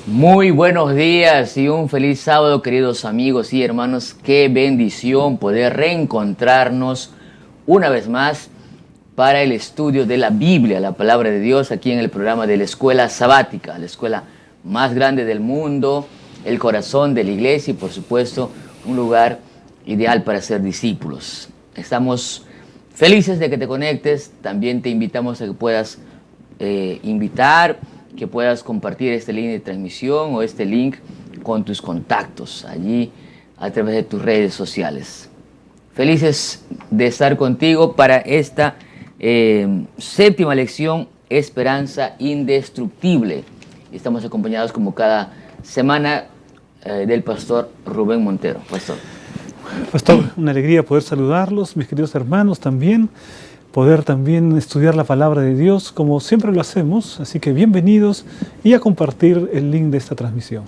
Muy buenos días y un feliz sábado, queridos amigos y hermanos. Qué bendición poder reencontrarnos una vez más para el estudio de la Biblia, la palabra de Dios, aquí en el programa de la Escuela Sabática, la escuela más grande del mundo, el corazón de la iglesia y, por supuesto, un lugar ideal para ser discípulos. Estamos felices de que te conectes. También te invitamos a que puedas que puedas compartir este link de transmisión o este link con tus contactos allí a través de tus redes sociales. Felices de estar contigo para esta séptima lección, Esperanza Indestructible. Estamos acompañados como cada semana del pastor Rubén Montero. Pastor, una alegría poder saludarlos, mis queridos hermanos también. Poder también estudiar la palabra de Dios como siempre lo hacemos, así que bienvenidos y a compartir el link de esta transmisión.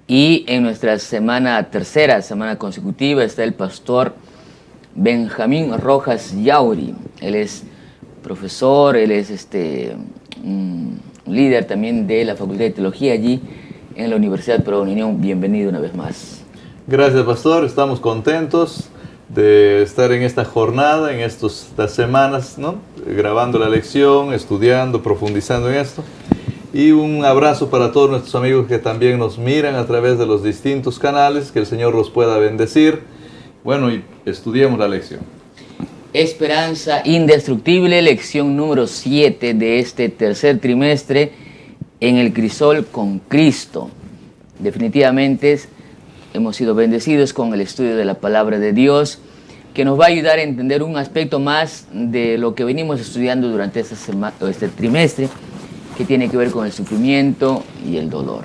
Y en nuestra tercera semana consecutiva está el pastor Benjamín Rojas Yauri. Él es profesor, él es líder también de la Facultad de Teología allí en la Universidad Peruana Unión. Bienvenido una vez más. Gracias, pastor, estamos contentos de estar en esta jornada, en estas semanas, ¿no? Grabando la lección, estudiando, profundizando en esto. Y un abrazo para todos nuestros amigos que también nos miran a través de los distintos canales, que el Señor los pueda bendecir. Bueno, y estudiemos la lección. Esperanza Indestructible, lección número 7 de este tercer trimestre en el crisol con Cristo. Definitivamente hemos sido bendecidos con el estudio de la palabra de Dios, que nos va a ayudar a entender un aspecto más de lo que venimos estudiando durante este trimestre, que tiene que ver con el sufrimiento y el dolor.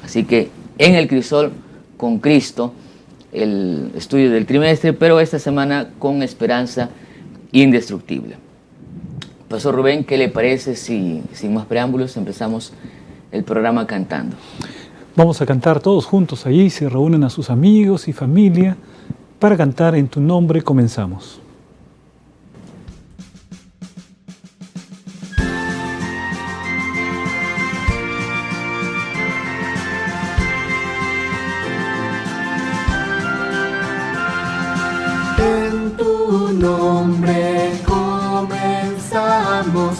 Así que en el crisol con Cristo, el estudio del trimestre, pero esta semana con Esperanza Indestructible. Pastor Rubén, ¿qué le parece si, sin más preámbulos, empezamos el programa cantando? Vamos a cantar todos juntos allí, se reúnen a sus amigos y familia para cantar En tu nombre comenzamos. En tu nombre comenzamos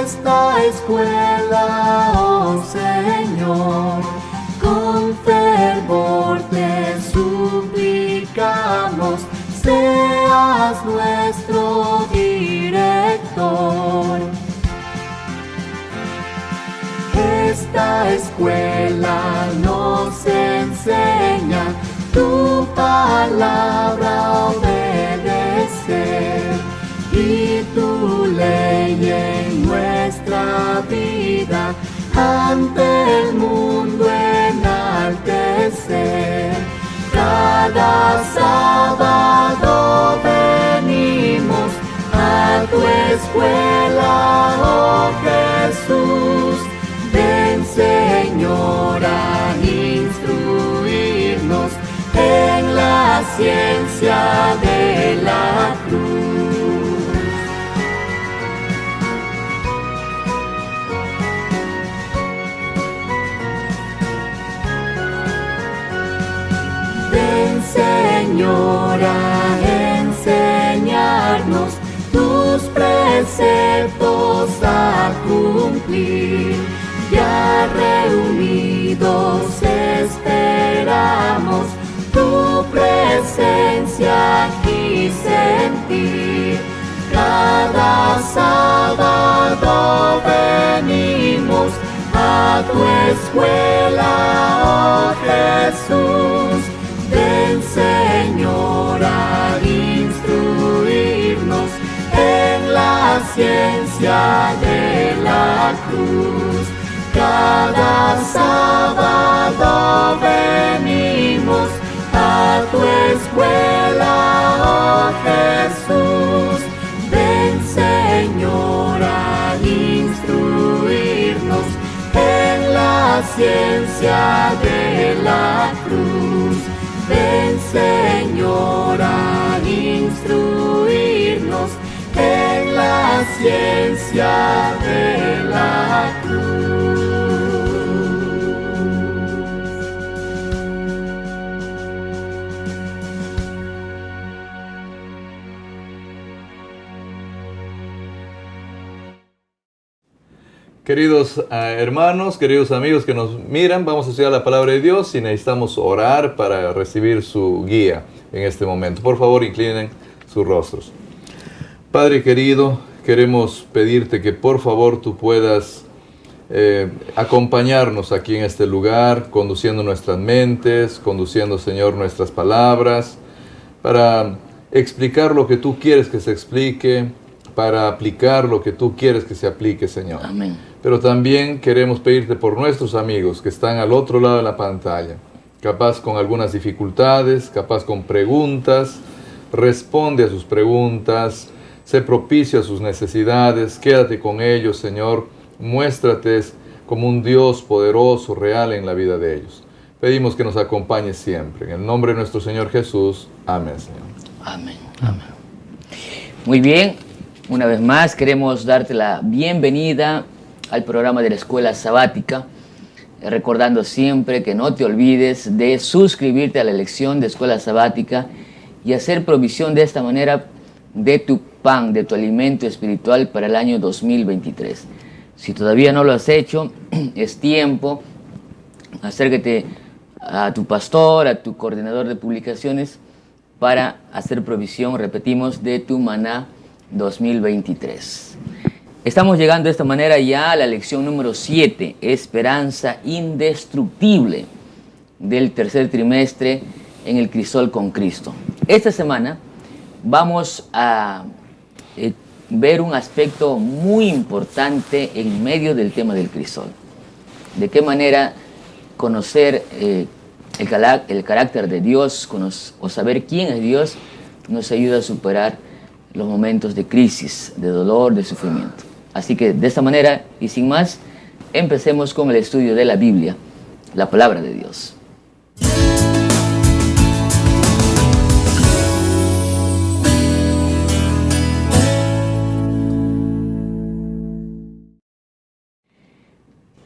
esta escuela, oh Señor. Con fervor te suplicamos, seas nuestro director. Esta escuela nos enseña tu palabra obedecer y tu ley en nuestra vida ante el mundo enaltecer. Cada sábado venimos a tu escuela, oh Jesús. Ven, Señor, a instruirnos en la ciencia de la cruz. Señor, a enseñarnos tus preceptos a cumplir. Ya reunidos esperamos tu presencia aquí sentir. Cada sábado venimos a tu escuela, oh Jesús. Ven, Señor, a instruirnos en la ciencia de la cruz. Cada sábado venimos a tu escuela, oh Jesús. Ven, Señor, a instruirnos en la ciencia de la cruz. Ven, Señor, a instruirnos en la ciencia de la cruz. Queridos hermanos, queridos amigos que nos miran, vamos a estudiar la palabra de Dios y necesitamos orar para recibir su guía en este momento. Por favor, inclinen sus rostros. Padre querido, queremos pedirte que por favor tú puedas acompañarnos aquí en este lugar, conduciendo nuestras mentes, conduciendo, Señor, nuestras palabras, para explicar lo que tú quieres que se explique, para aplicar lo que tú quieres que se aplique, Señor. Amén. Pero también queremos pedirte por nuestros amigos que están al otro lado de la pantalla, capaz con algunas dificultades, capaz con preguntas. Responde a sus preguntas, sé propicio a sus necesidades, quédate con ellos, Señor. Muéstrate como un Dios poderoso, real en la vida de ellos. Pedimos que nos acompañes siempre. En el nombre de nuestro Señor Jesús. Amén, Señor. Amén. Amén. Muy bien, una vez más queremos darte la bienvenida al programa de la Escuela Sabática, recordando siempre que no te olvides de suscribirte a la lección de Escuela Sabática y hacer provisión de esta manera de tu pan, de tu alimento espiritual para el año 2023. Si todavía no lo has hecho, es tiempo. Acércate a tu pastor, a tu coordinador de publicaciones para hacer provisión, repetimos, de tu maná 2023. Estamos llegando de esta manera ya a la lección número 7, Esperanza Indestructible, del tercer trimestre en el Crisol con Cristo. Esta semana vamos a ver un aspecto muy importante en medio del tema del crisol. De qué manera conocer el carácter de Dios o saber quién es Dios nos ayuda a superar los momentos de crisis, de dolor, de sufrimiento. Así que de esta manera y sin más, empecemos con el estudio de la Biblia, la palabra de Dios.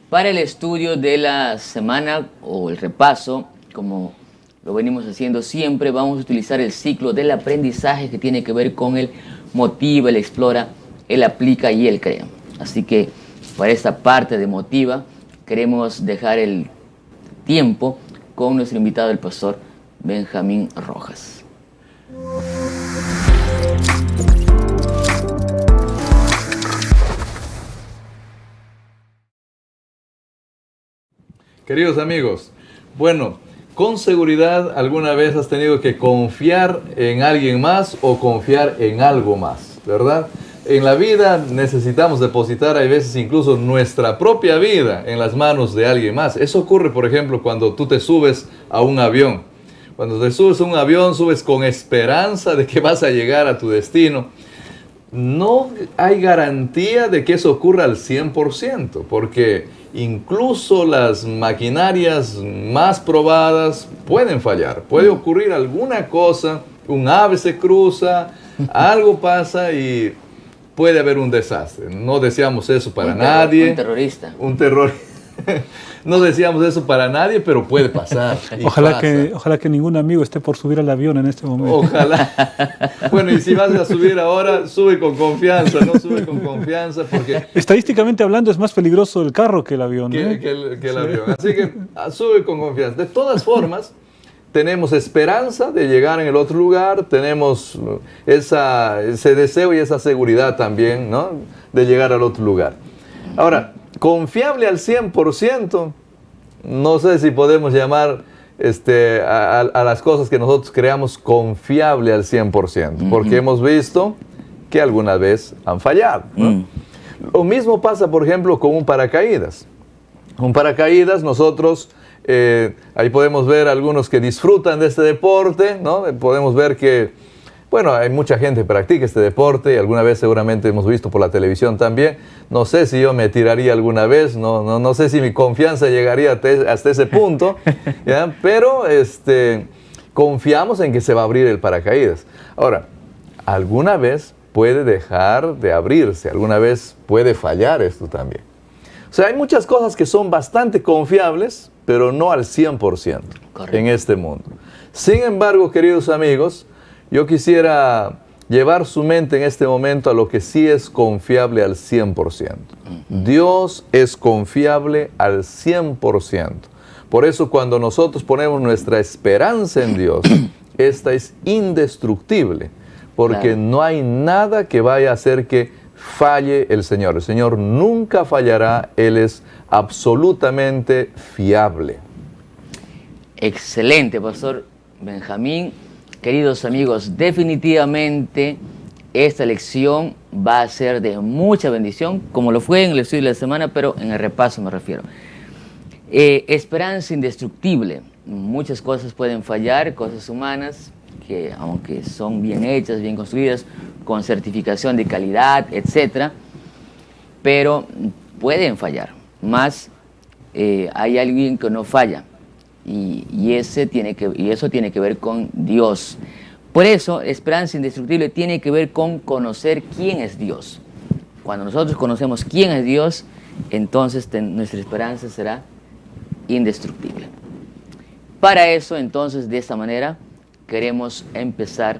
Para el estudio de la semana o el repaso, como lo venimos haciendo siempre, vamos a utilizar el ciclo del aprendizaje que tiene que ver con el motiva, el explora, el aplica y el crea. Así que para esta parte de motiva queremos dejar el tiempo con nuestro invitado, el pastor Benjamín Rojas. Queridos amigos, bueno, con seguridad alguna vez has tenido que confiar en alguien más o confiar en algo más, ¿verdad? En la vida necesitamos depositar, hay veces incluso nuestra propia vida en las manos de alguien más. Eso ocurre, por ejemplo, cuando tú te subes a un avión. Cuando te subes a un avión, subes con esperanza de que vas a llegar a tu destino. No hay garantía de que eso ocurra al 100%, porque incluso las maquinarias más probadas pueden fallar. Puede ocurrir alguna cosa, un ave se cruza, algo pasa y puede haber un desastre. No deseamos eso para nadie. Un terrorista. Un terrorista. No deseamos eso para nadie, pero puede pasar. Ojalá que ningún amigo esté por subir al avión en este momento. Ojalá. Bueno, y si vas a subir ahora, sube con confianza, no sube con confianza porque... Estadísticamente hablando es más peligroso el carro que el avión. Que el avión. Así que sube con confianza. De todas formas, tenemos esperanza de llegar en el otro lugar, tenemos ese deseo y esa seguridad también, ¿no?, de llegar al otro lugar. Ahora, confiable al 100%, no sé si podemos llamar a las cosas que nosotros creamos confiable al 100%, porque hemos visto que alguna vez han fallado, ¿no? Lo mismo pasa, por ejemplo, con un paracaídas. Un paracaídas, nosotros, ahí podemos ver algunos que disfrutan de este deporte, ¿no? Podemos ver que, bueno, hay mucha gente que practica este deporte y alguna vez seguramente hemos visto por la televisión también. No sé si yo me tiraría alguna vez, no sé si mi confianza llegaría hasta ese punto, ¿ya? Pero confiamos en que se va a abrir el paracaídas. Ahora, alguna vez puede dejar de abrirse, alguna vez puede fallar esto también. O sea, hay muchas cosas que son bastante confiables, pero no al 100% Correcto. en este mundo. Sin embargo, queridos amigos, yo quisiera llevar su mente en este momento a lo que sí es confiable al 100%. Dios es confiable al 100%. Por eso cuando nosotros ponemos nuestra esperanza en Dios, esta es indestructible, porque Claro. no hay nada que vaya a hacer que falle el Señor. El Señor nunca fallará, Él es absolutamente fiable. Excelente, Pastor Benjamín. Queridos amigos, definitivamente esta lección va a ser de mucha bendición, como lo fue en el estudio de la semana, pero en el repaso me refiero. Esperanza indestructible. Muchas cosas pueden fallar, cosas humanas, que aunque son bien hechas, bien construidas, con certificación de calidad, etc., pero pueden fallar. Más hay alguien que no falla, y eso tiene que ver con Dios. Por eso, esperanza indestructible tiene que ver con conocer quién es Dios. Cuando nosotros conocemos quién es Dios, entonces nuestra esperanza será indestructible. Para eso, entonces, de esta manera, queremos empezar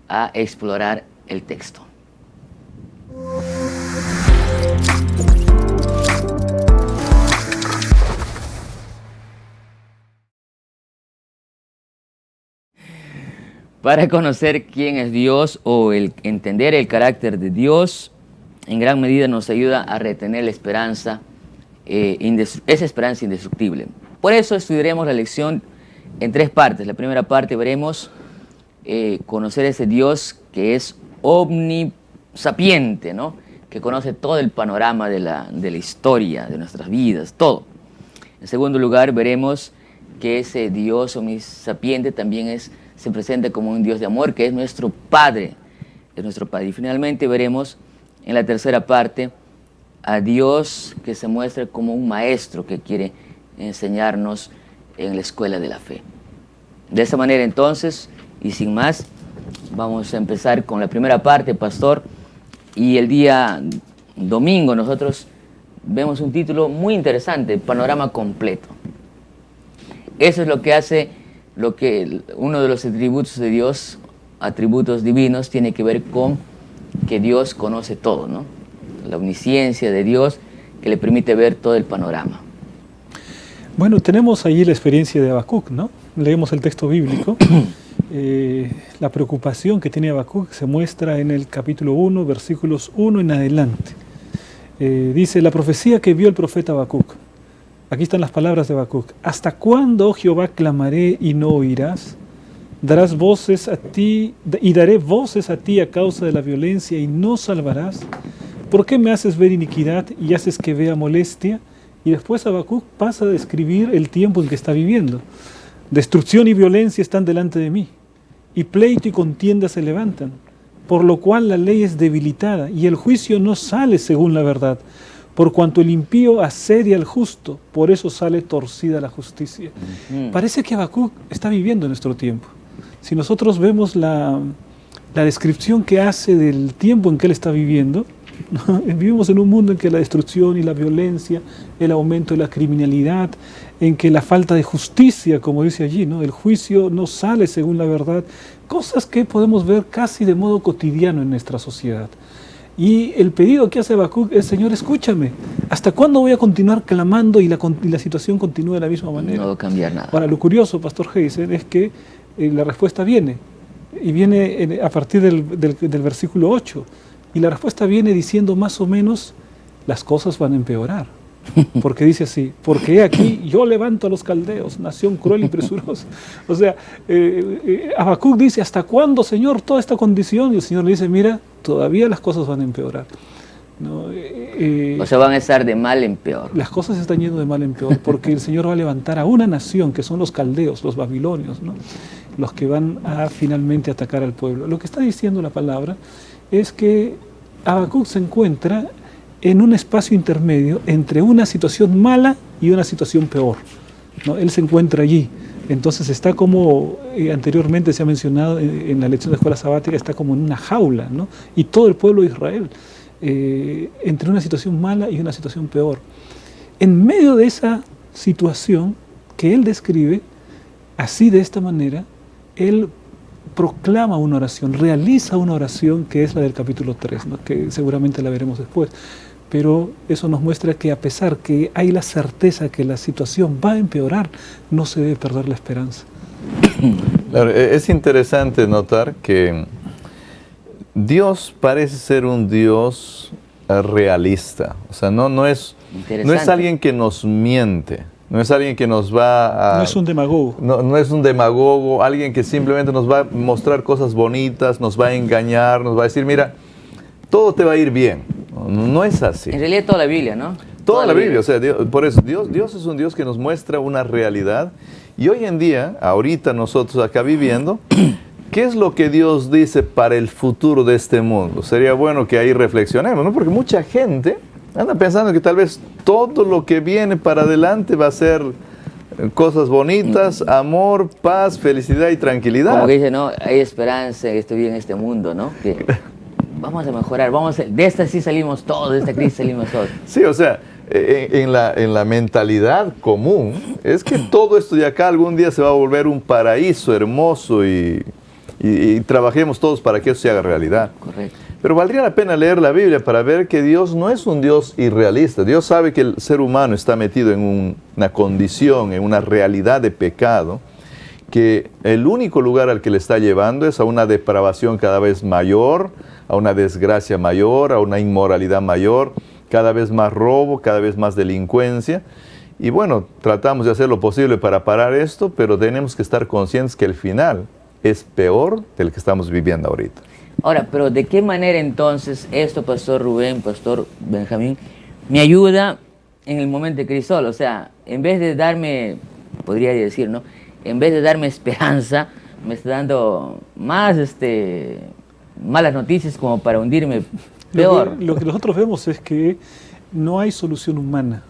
a explorar el texto. Para conocer quién es Dios o entender el carácter de Dios, en gran medida nos ayuda a retener la esperanza, esa esperanza indestructible. Por eso estudiaremos la lección en 3 partes. La primera parte veremos conocer ese Dios que es omnisapiente, ¿no? Que conoce todo el panorama de la historia, de nuestras vidas, todo. En segundo lugar, veremos que ese Dios omnisapiente también se presenta como un Dios de amor, que es nuestro Padre. Es nuestro Padre. Y finalmente veremos en la tercera parte a Dios que se muestra como un maestro que quiere enseñarnos en la escuela de la fe. De esa manera, entonces, y sin más, vamos a empezar con la primera parte, Pastor. Y el día domingo nosotros vemos un título muy interesante, Panorama Completo. Eso es lo que hace, uno de los atributos de Dios, atributos divinos, tiene que ver con que Dios conoce todo, ¿no? La omnisciencia de Dios que le permite ver todo el panorama. Bueno, tenemos allí la experiencia de Habacuc, ¿no? Leemos el texto bíblico. La preocupación que tiene Habacuc se muestra en el capítulo 1, versículos 1 en adelante. Dice, la profecía que vio el profeta Habacuc. Aquí están las palabras de Habacuc. ¿Hasta cuándo, oh Jehová, clamaré y no oirás? Darás voces a ti, y daré voces a ti a causa de la violencia y no salvarás. ¿Por qué me haces ver iniquidad y haces que vea molestia? Y después Habacuc pasa a describir el tiempo en que está viviendo. Destrucción y violencia están delante de mí, y pleito y contienda se levantan, por lo cual la ley es debilitada, y el juicio no sale según la verdad. Por cuanto el impío asedia al justo, por eso sale torcida la justicia. Parece que Habacuc está viviendo nuestro tiempo. Si nosotros vemos la descripción que hace del tiempo en que él está viviendo, ¿no? Vivimos en un mundo en que la destrucción y la violencia, el aumento de la criminalidad, en que la falta de justicia, como dice allí, ¿no? El juicio no sale según la verdad, cosas que podemos ver casi de modo cotidiano en nuestra sociedad. Y el pedido que hace Habacuc es, Señor, escúchame, ¿hasta cuándo voy a continuar clamando y la situación continúa de la misma manera? No va a cambiar nada. Ahora, lo curioso, Pastor Geisen, es que la respuesta viene, y viene a partir del versículo 8, y la respuesta viene diciendo más o menos, las cosas van a empeorar. Porque dice así, porque he aquí yo levanto a los caldeos, nación cruel y presurosa. O sea, Habacuc dice, ¿hasta cuándo, Señor, toda esta condición? Y el Señor le dice, mira, todavía las cosas van a empeorar, ¿no? O sea, van a estar de mal en peor. Las cosas están yendo de mal en peor, porque el Señor va a levantar a una nación, que son los caldeos, los babilonios, ¿no? Los que van a finalmente atacar al pueblo. Lo que está diciendo la palabra es que Habacuc se encuentra en un espacio intermedio entre una situación mala y una situación peor, ¿no? Él se encuentra allí. Entonces está como anteriormente se ha mencionado en la lección de escuela sabática, está como en una jaula, ¿no? Y todo el pueblo de Israel, entre una situación mala y una situación peor. En medio de esa situación que él describe, así de esta manera, él proclama una oración, realiza una oración que es la del capítulo 3, ¿no? Que seguramente la veremos después. Pero eso nos muestra que a pesar que hay la certeza que la situación va a empeorar, no se debe perder la esperanza. Claro, es interesante notar que Dios parece ser un Dios realista. O sea, no es alguien que nos miente. No es alguien que nos va a... No es un demagogo. No es un demagogo, alguien que simplemente nos va a mostrar cosas bonitas, nos va a engañar, nos va a decir, mira, todo te va a ir bien. No es así. En realidad toda la Biblia, ¿no? Toda la Biblia, o sea, por eso Dios es un Dios que nos muestra una realidad. Y hoy en día, ahorita nosotros acá viviendo, ¿qué es lo que Dios dice para el futuro de este mundo? Sería bueno que ahí reflexionemos, ¿no? Porque mucha gente anda pensando que tal vez todo lo que viene para adelante va a ser cosas bonitas, amor, paz, felicidad y tranquilidad. Como que dice, no, hay esperanza en este mundo, ¿no? Que vamos a mejorar, de esta sí salimos todos, de esta crisis salimos todos. Sí, o sea, en la mentalidad común es que todo esto de acá algún día se va a volver un paraíso hermoso y trabajemos todos para que eso se haga realidad. Correcto. Pero valdría la pena leer la Biblia para ver que Dios no es un Dios irrealista. Dios sabe que el ser humano está metido en una condición, en una realidad de pecado, que el único lugar al que le está llevando es a una depravación cada vez mayor, a una desgracia mayor, a una inmoralidad mayor, cada vez más robo, cada vez más delincuencia. Y bueno, tratamos de hacer lo posible para parar esto, pero tenemos que estar conscientes que el final es peor del que estamos viviendo ahorita. Ahora, pero ¿de qué manera entonces esto, Pastor Rubén, Pastor Benjamín, me ayuda en el momento de crisol? O sea, en vez de darme, podría decir, ¿no? En vez de darme esperanza, me está dando más malas noticias como para hundirme peor. Lo que nosotros vemos es que no hay solución humana.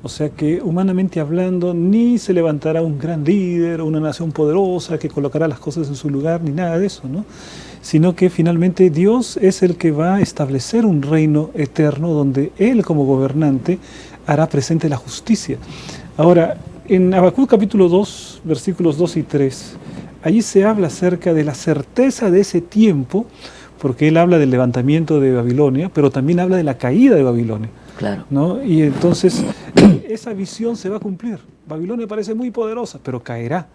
O sea que humanamente hablando, ni se levantará un gran líder o una nación poderosa que colocará las cosas en su lugar, ni nada de eso, ¿no? Sino que finalmente Dios es el que va a establecer un reino eterno donde Él como gobernante hará presente la justicia. Ahora, en Habacuc capítulo 2, versículos 2 y 3, allí se habla acerca de la certeza de ese tiempo, porque Él habla del levantamiento de Babilonia, pero también habla de la caída de Babilonia. Claro. ¿No? Y entonces esa visión se va a cumplir. Babilonia parece muy poderosa, pero caerá.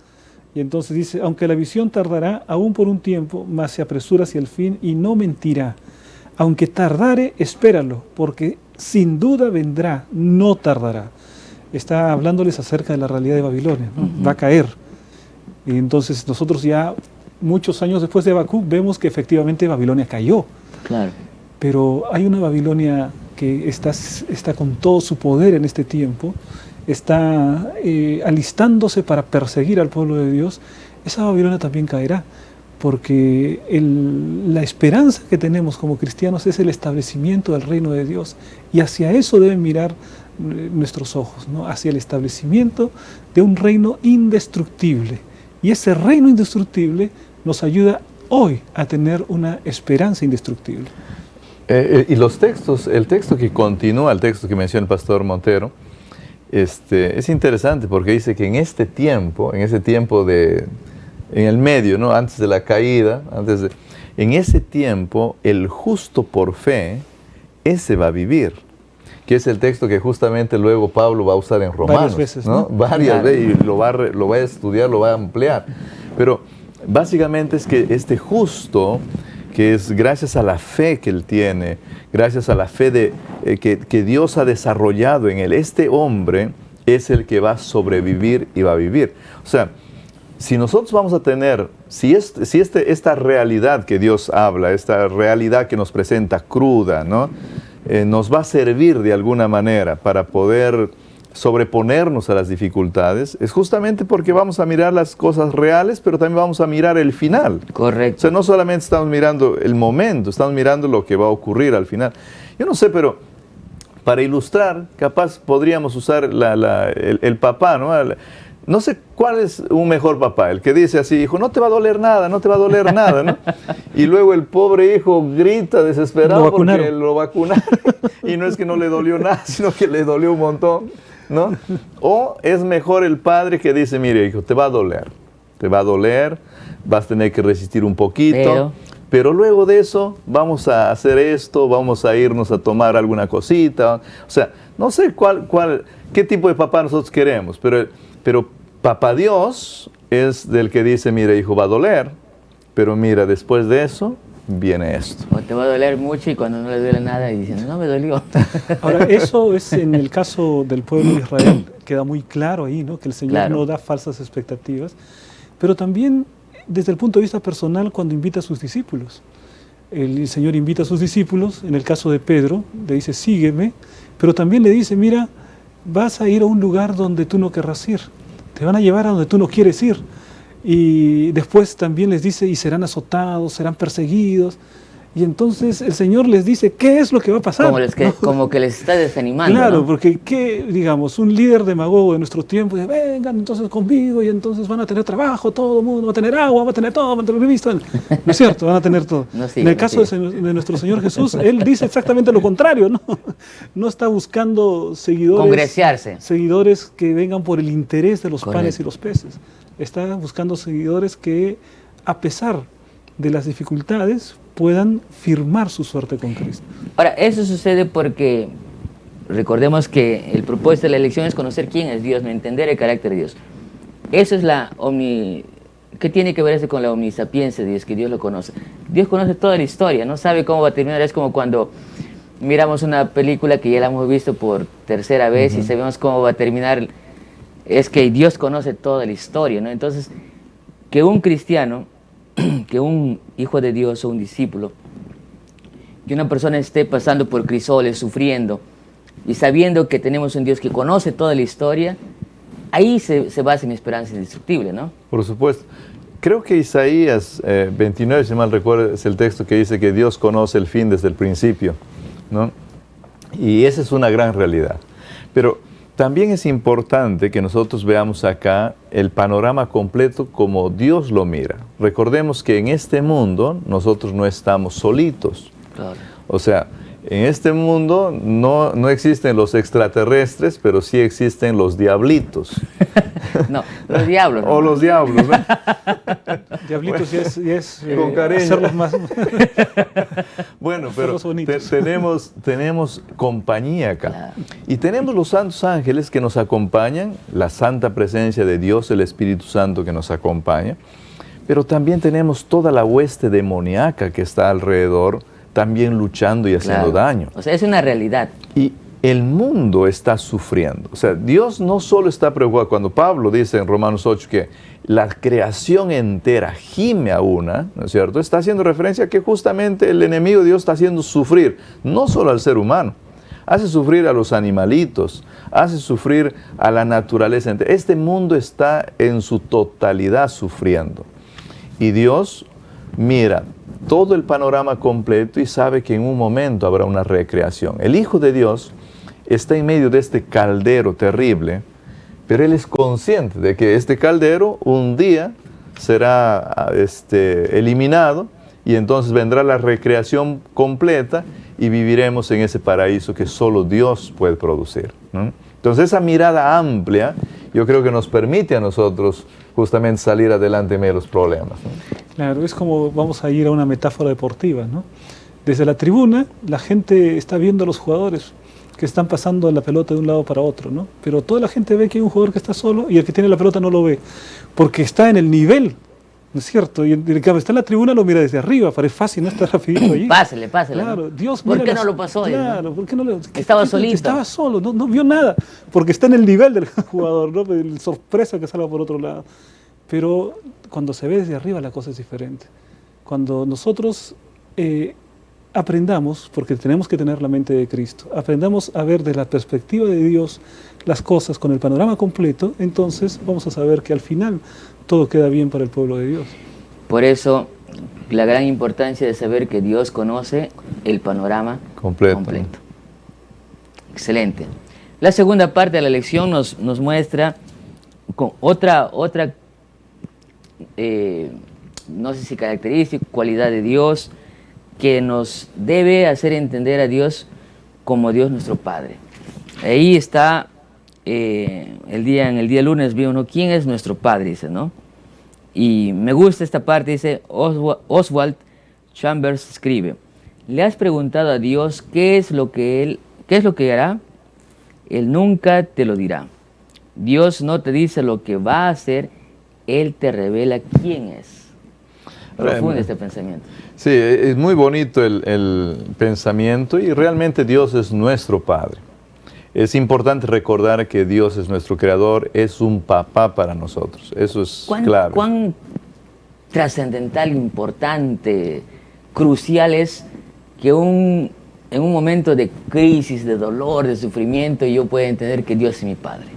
Y entonces dice, aunque la visión tardará aún por un tiempo, mas se apresura hacia el fin y no mentirá. Aunque tardare, espéralo, porque sin duda vendrá, no tardará. Está hablándoles acerca de la realidad de Babilonia, ¿no? Va a caer. Y entonces nosotros ya muchos años después de Habacuc vemos que efectivamente Babilonia cayó. Claro. Pero hay una Babilonia que está con todo su poder en este tiempo, está alistándose para perseguir al pueblo de Dios. Esa Babilonia también caerá, porque la esperanza que tenemos como cristianos es el establecimiento del reino de Dios, y hacia eso deben mirar nuestros ojos, ¿no? Hacia el establecimiento de un reino indestructible. Y ese reino indestructible nos ayuda hoy a tener una esperanza indestructible. Y los textos, el texto que continúa, el texto que menciona el pastor Montero, es interesante porque dice que en ese tiempo en el medio, ¿no? Antes de la caída, en ese tiempo, el justo por fe, ese va a vivir. Que es el texto que justamente luego Pablo va a usar en Romanos. Varias veces, ¿no? Varias veces, y lo va a estudiar, lo va a ampliar. Pero básicamente es que este justo, que es gracias a la fe que él tiene, gracias a la fe que Dios ha desarrollado en él, este hombre es el que va a sobrevivir y va a vivir. O sea, si nosotros vamos a tener, esta realidad que Dios habla, esta realidad que nos presenta cruda, ¿no? Nos va a servir de alguna manera para poder sobreponernos a las dificultades, es justamente porque vamos a mirar las cosas reales, pero también vamos a mirar el final. Correcto. O sea, no solamente estamos mirando el momento, estamos mirando lo que va a ocurrir al final. Yo no sé, pero para ilustrar, capaz podríamos usar el papá, ¿no? No sé cuál es un mejor papá, el que dice así, hijo, no te va a doler nada, no te va a doler nada, ¿no? Y luego el pobre hijo grita desesperado porque lo vacunaron. Y no es que no le dolió nada, sino que le dolió un montón, ¿no? O es mejor el padre que dice, mire hijo, te va a doler, te va a doler, vas a tener que resistir un poquito, pero luego de eso vamos a hacer esto, vamos a irnos a tomar alguna cosita. O sea, no sé qué tipo de papá nosotros queremos, pero papá Dios es del que dice, mira hijo, va a doler, pero mira, después de eso viene esto. O te va a doler mucho y cuando no le duele nada y dicen, no me dolió. Ahora, eso es en el caso del pueblo de Israel, queda muy claro ahí, ¿no? Que el Señor no da falsas expectativas, pero también desde el punto de vista personal cuando invita a sus discípulos. El Señor invita a sus discípulos, en el caso de Pedro, le dice, sígueme, pero también le dice, mira, vas a ir a un lugar donde tú no querrás ir, te van a llevar a donde tú no quieres ir. Y después también les dice, y serán azotados, serán perseguidos. Y entonces el Señor les dice, ¿qué es lo que va a pasar? Como que les está desanimando. Claro, ¿no? porque digamos, un líder demagogo de nuestro tiempo dice, vengan entonces conmigo y entonces van a tener trabajo, todo el mundo va a tener agua, va a tener todo, va a tener revista. No es cierto, van a tener todo. En el caso de nuestro Señor Jesús, Él dice exactamente lo contrario, ¿no? No está buscando seguidores que vengan por el interés de los panes y los peces. Está buscando seguidores que, a pesar de las dificultades, puedan firmar su suerte con Cristo. Ahora, eso sucede porque recordemos que el propósito de la elección es conocer quién es Dios, no entender el carácter de Dios. Eso es ¿qué tiene que ver eso con la omnisapiencia de Dios? Que Dios lo conoce. Dios conoce toda la historia, no sabe cómo va a terminar. Es como cuando miramos una película que ya la hemos visto por tercera vez y sabemos cómo va a terminar. Es que Dios conoce toda la historia, ¿no? Entonces, que un cristiano, que un hijo de Dios o un discípulo, que una persona esté pasando por crisoles, sufriendo, y sabiendo que tenemos un Dios que conoce toda la historia, ahí se basa mi esperanza indestructible, ¿no? Por supuesto. Creo que Isaías 29, si mal recuerdo, es el texto que dice que Dios conoce el fin desde el principio, ¿no? Y esa es una gran realidad. Pero también es importante que nosotros veamos acá el panorama completo como Dios lo mira. Recordemos que en este mundo nosotros no estamos solitos. Claro. O sea, en este mundo no existen los extraterrestres, pero sí existen los diablitos. No, los diablos. ¿no? O los diablos, ¿no? Diablitos ya es con cariño. Hacerlos más... Bueno, pero tenemos compañía acá. Claro. Y tenemos los santos ángeles que nos acompañan, la santa presencia de Dios, el Espíritu Santo que nos acompaña, pero también tenemos toda la hueste demoníaca que está alrededor, también luchando y haciendo daño. O sea, es una realidad. Y el mundo está sufriendo. O sea, Dios no solo está preocupado. Cuando Pablo dice en Romanos 8 que la creación entera gime a una, ¿no es cierto? Está haciendo referencia a que justamente el enemigo de Dios está haciendo sufrir, no solo al ser humano, hace sufrir a los animalitos, hace sufrir a la naturaleza entera. Este mundo está en su totalidad sufriendo. Y Dios mira todo el panorama completo y sabe que en un momento habrá una recreación. El Hijo de Dios está en medio de este caldero terrible, pero Él es consciente de que este caldero un día será eliminado y entonces vendrá la recreación completa y viviremos en ese paraíso que solo Dios puede producir, ¿no? Entonces esa mirada amplia yo creo que nos permite a nosotros justamente salir adelante en medio de los problemas, ¿no? Claro, es como vamos a ir a una metáfora deportiva, ¿no? Desde la tribuna la gente está viendo a los jugadores que están pasando la pelota de un lado para otro, ¿no? Pero toda la gente ve que hay un jugador que está solo y el que tiene la pelota no lo ve, porque está en el nivel, ¿no es cierto? Y el que está en la tribuna lo mira desde arriba, parece fácil, no está rapidito allí. Pásele. Claro, ¿no? Dios ¿Por mira qué no lo pasó? Claro, ¿por qué no lo...? Estaba solito. Estaba solo, no vio nada, porque está en el nivel del jugador, ¿no? La sorpresa que salga por otro lado. Pero cuando se ve desde arriba la cosa es diferente. Cuando nosotros aprendamos, porque tenemos que tener la mente de Cristo, aprendamos a ver desde la perspectiva de Dios las cosas con el panorama completo, entonces vamos a saber que al final todo queda bien para el pueblo de Dios. Por eso, la gran importancia de saber que Dios conoce el panorama completo. Excelente. La segunda parte de la lección nos muestra con otra no sé si característica, cualidad de Dios, que nos debe hacer entender a Dios como Dios nuestro Padre. Ahí está, en el día lunes vimos, ¿no? ¿Quién es nuestro Padre? Dice, ¿no? Y me gusta esta parte, dice Oswald Chambers escribe: ¿le has preguntado a Dios qué es lo que hará? Él nunca te lo dirá. Dios no te dice lo que va a hacer, Él te revela quién es. Profundo este pensamiento. Sí, es muy bonito el pensamiento y realmente Dios es nuestro Padre. Es importante recordar que Dios es nuestro Creador, es un papá para nosotros. Eso es clave. ¿Cuán trascendental, importante, crucial es que en un momento de crisis, de dolor, de sufrimiento, yo pueda entender que Dios es mi Padre?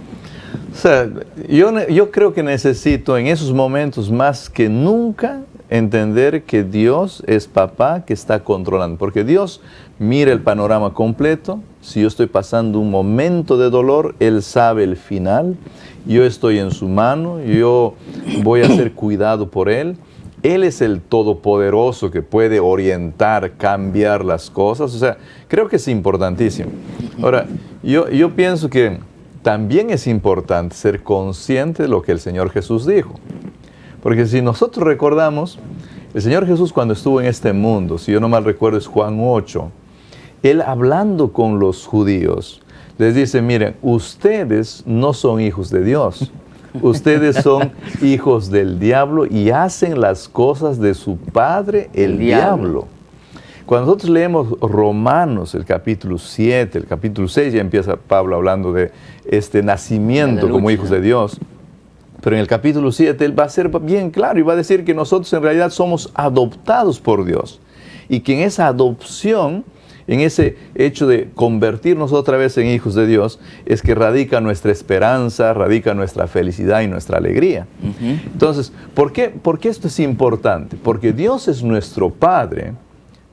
O sea, yo creo que necesito en esos momentos más que nunca entender que Dios es papá que está controlando, porque Dios mira el panorama completo. Si yo estoy pasando un momento de dolor, Él sabe el final, yo estoy en su mano, yo voy a ser cuidado por Él. Él es el todopoderoso que puede orientar, cambiar las cosas. O sea, creo que es importantísimo. Ahora, yo pienso que también es importante ser consciente de lo que el Señor Jesús dijo. Porque si nosotros recordamos, el Señor Jesús cuando estuvo en este mundo, si yo no mal recuerdo es Juan 8, Él hablando con los judíos, les dice, miren, ustedes no son hijos de Dios, ustedes son hijos del diablo y hacen las cosas de su padre, el diablo. Cuando nosotros leemos Romanos, el capítulo 7, el capítulo 6, ya empieza Pablo hablando de este nacimiento como hijos de Dios. Pero en el capítulo 7 él va a ser bien claro y va a decir que nosotros en realidad somos adoptados por Dios. Y que en esa adopción, en ese hecho de convertirnos otra vez en hijos de Dios, es que radica nuestra esperanza, radica nuestra felicidad y nuestra alegría. Entonces, ¿por qué esto es importante? Porque Dios es nuestro Padre,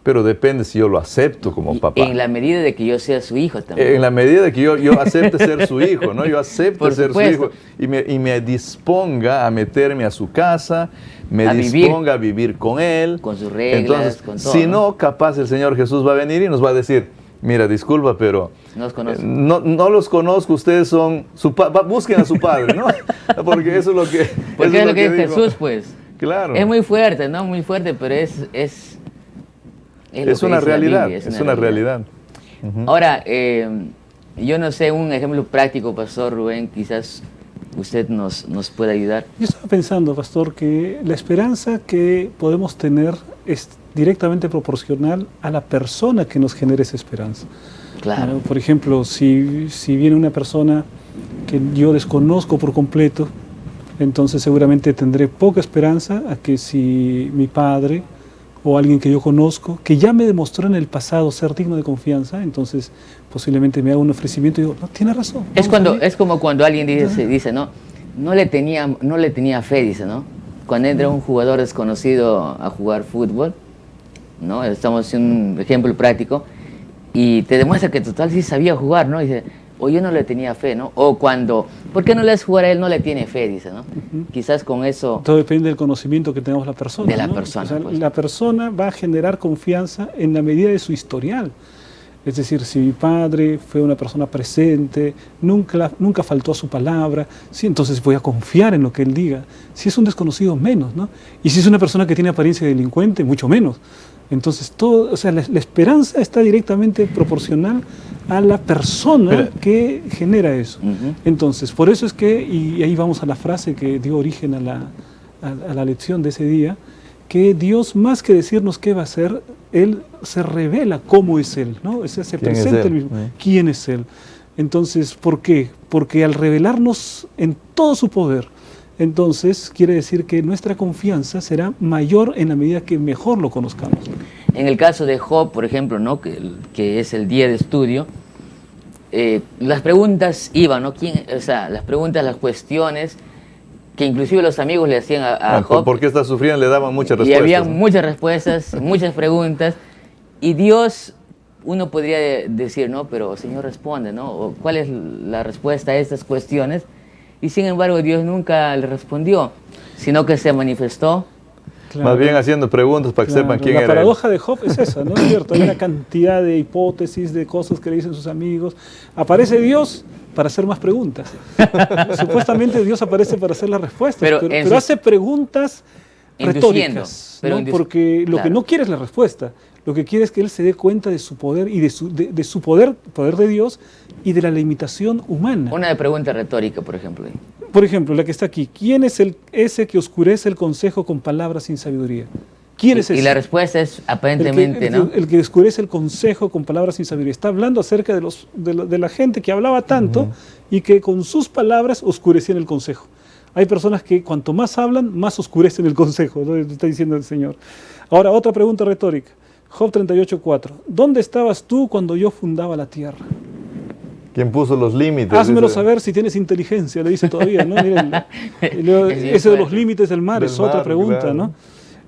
pero depende si yo lo acepto como papá. En la medida de que yo sea su hijo también. En la medida de que yo acepte ser su hijo, ¿no? Yo acepte ser su hijo y me disponga a meterme a su casa, disponga a vivir con él. Con sus reglas, entonces, con todo. Si no, capaz el Señor Jesús va a venir y nos va a decir, mira, disculpa, pero no los conozco, ustedes son, busquen a su padre, ¿no? Porque eso es lo que... Porque es lo que es Jesús, pues. Claro. Es muy fuerte, ¿no? Muy fuerte, pero es una realidad, es una realidad. Ahora, yo no sé, un ejemplo práctico, Pastor Rubén, quizás usted nos pueda ayudar. Yo estaba pensando, Pastor, que la esperanza que podemos tener es directamente proporcional a la persona que nos genera esa esperanza. Claro. Por ejemplo, si viene una persona que yo desconozco por completo, entonces seguramente tendré poca esperanza a que si mi padre o alguien que yo conozco, que ya me demostró en el pasado ser digno de confianza, entonces posiblemente me haga un ofrecimiento y digo, no, tiene razón. Es como cuando alguien dice, no le tenía fe, dice, ¿no? Cuando entra un jugador desconocido a jugar fútbol, ¿no? Estamos en un ejemplo práctico, y te demuestra que total sí sabía jugar, ¿no? Y dice, o yo no le tenía fe, ¿no? O cuando, ¿por qué no le haces jugar a él? No le tiene fe, dice, ¿no? Quizás con eso... Todo depende del conocimiento que tengamos la persona. De la persona. O sea, pues. La persona va a generar confianza en la medida de su historial. Es decir, si mi padre fue una persona presente, nunca faltó a su palabra, sí, entonces voy a confiar en lo que él diga. Si es un desconocido, menos, ¿no? Y si es una persona que tiene apariencia de delincuente, mucho menos. Entonces, la esperanza está directamente proporcional a la persona que genera eso. Entonces, por eso es que, y ahí vamos a la frase que dio origen a la lección de ese día, que Dios, más que decirnos qué va a hacer, Él se revela cómo es Él, ¿no? O sea, se presenta Él mismo. ¿Quién es Él? Entonces, ¿por qué? Porque al revelarnos en todo su poder, entonces quiere decir que nuestra confianza será mayor en la medida que mejor lo conozcamos. En el caso de Job, por ejemplo, ¿no? que es el día de estudio, las preguntas iban, ¿no? Las preguntas, las cuestiones, que inclusive los amigos le hacían a Job. ¿Por qué está sufriendo? Le daban muchas respuestas. Y había muchas respuestas, muchas preguntas, y Dios, uno podría decir, no, pero Señor responde, ¿no? O, ¿cuál es la respuesta a estas cuestiones? Y sin embargo Dios nunca le respondió, sino que se manifestó. Claro. Más bien haciendo preguntas para que sepan quién era. La paradoja de Job es esa, ¿no es cierto? Hay una cantidad de hipótesis, de cosas que le dicen sus amigos. Aparece Dios para hacer más preguntas. Supuestamente Dios aparece para hacer las respuestas, pero hace preguntas retóricas, ¿no? Porque lo que no quiere es la respuesta, lo que quiere es que Él se dé cuenta de su poder y de su poder de Dios y de la limitación humana. Una pregunta retórica, por ejemplo. Por ejemplo, la que está aquí, ¿quién es ese que oscurece el consejo con palabras sin sabiduría? ¿Quién es ese? Y la respuesta es aparentemente, ¿no? El que oscurece el consejo con palabras sin sabiduría. Está hablando acerca de la gente que hablaba tanto y que con sus palabras oscurecían el consejo. Hay personas que cuanto más hablan, más oscurecen el consejo, ¿no? Está diciendo el Señor. Ahora, otra pregunta retórica. Job 38:4. ¿Dónde estabas tú cuando yo fundaba la tierra? ¿Quién puso los límites? Házmelo saber si tienes inteligencia, le dice todavía, ¿no? Miren, ese de los límites del mar es otra pregunta, claro, ¿no?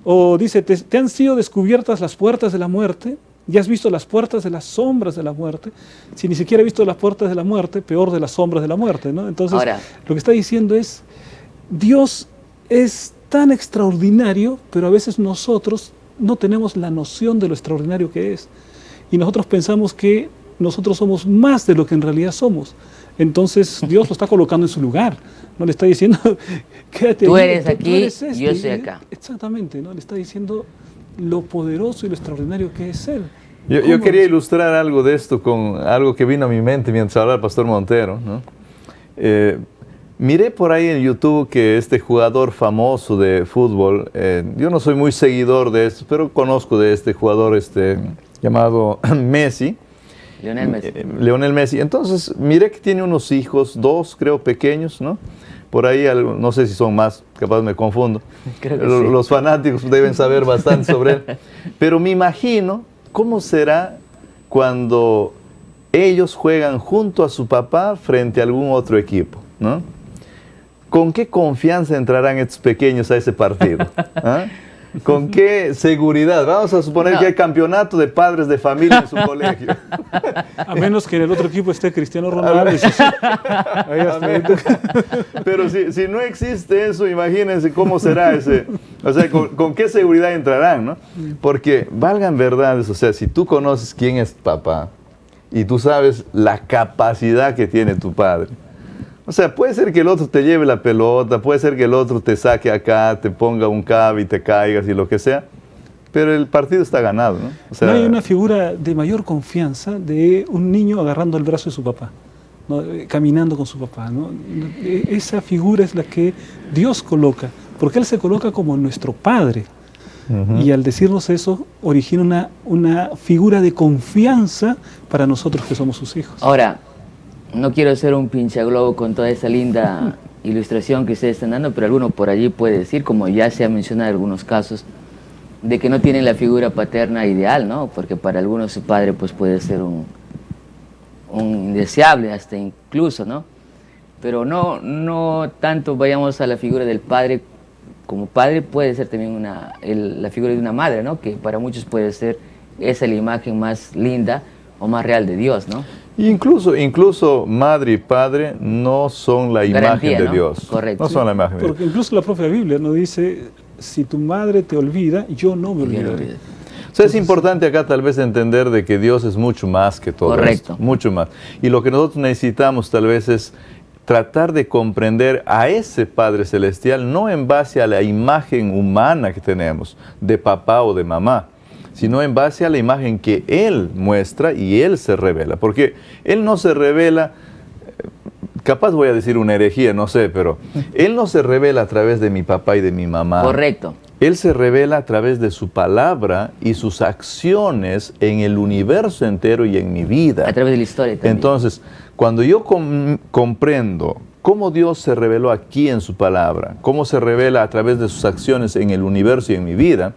O dice, ¿te han sido descubiertas las puertas de la muerte? ¿Ya has visto las puertas de las sombras de la muerte? Si ni siquiera he visto las puertas de la muerte, peor de las sombras de la muerte, ¿no? Entonces, ahora, lo que está diciendo es, Dios es tan extraordinario, pero a veces nosotros no tenemos la noción de lo extraordinario que es. Y nosotros pensamos que nosotros somos más de lo que en realidad somos. Entonces Dios lo está colocando en su lugar. No le está diciendo, quédate tú ahí, eres aquí, tú eres este, yo estoy acá. Exactamente, ¿no? Le está diciendo lo poderoso y lo extraordinario que es Él. Yo quería ilustrar algo de esto con algo que vino a mi mente mientras hablaba el pastor Montero, ¿no? Miré por ahí en YouTube que este jugador famoso de fútbol, yo no soy muy seguidor de esto, pero conozco de este jugador llamado Messi. Lionel Messi. Entonces, miré que tiene unos hijos, 2 creo pequeños, ¿no? Por ahí, no sé si son más, capaz me confundo. Creo que los fanáticos deben saber bastante sobre él. Pero me imagino cómo será cuando ellos juegan junto a su papá frente a algún otro equipo, ¿no? ¿Con qué confianza entrarán estos pequeños a ese partido? ¿Ah? ¿Con qué seguridad? Vamos a suponer que hay campeonato de padres de familia en su colegio. A menos que en el otro equipo esté Cristiano Ronaldo. Pero si no existe eso, imagínense cómo será ese. O sea, ¿con qué seguridad entrarán, no? Porque valgan verdades, o sea, si tú conoces quién es papá y tú sabes la capacidad que tiene tu padre. O sea, puede ser que el otro te lleve la pelota, puede ser que el otro te saque acá, te ponga un cabe y te caigas y lo que sea, pero el partido está ganado, ¿no? O sea, no hay una figura de mayor confianza de un niño agarrando el brazo de su papá, ¿no? Caminando con su papá, ¿no? Esa figura es la que Dios coloca, porque Él se coloca como nuestro Padre. Y al decirnos eso, origina una figura de confianza para nosotros que somos sus hijos. Ahora, no quiero ser un pinchaglobo con toda esa linda ilustración que ustedes están dando, pero alguno por allí puede decir, como ya se ha mencionado en algunos casos, de que no tienen la figura paterna ideal, ¿no? Porque para algunos su padre pues puede ser un indeseable, hasta incluso, ¿no? Pero no tanto vayamos a la figura del padre. Como padre puede ser también la figura de una madre, ¿no? Que para muchos puede ser esa la imagen más linda o más real de Dios, ¿no? Incluso madre y padre no son la garantía, imagen de ¿no? Dios. Correcto. No son la imagen de Dios. Porque incluso la propia Biblia nos dice, si tu madre te olvida, yo no me olvidaré. O sea, es importante acá tal vez entender de que Dios es mucho más que todo correcto. Esto, mucho más. Y lo que nosotros necesitamos tal vez es tratar de comprender a ese Padre Celestial no en base a la imagen humana que tenemos de papá o de mamá, sino en base a la imagen que Él muestra y Él se revela. Porque Él no se revela, capaz voy a decir una herejía, no sé, pero Él no se revela a través de mi papá y de mi mamá. Correcto. Él se revela a través de su palabra y sus acciones en el universo entero y en mi vida. A través de la historia también. Entonces, cuando yo comprendo cómo Dios se reveló aquí en su palabra, cómo se revela a través de sus acciones en el universo y en mi vida,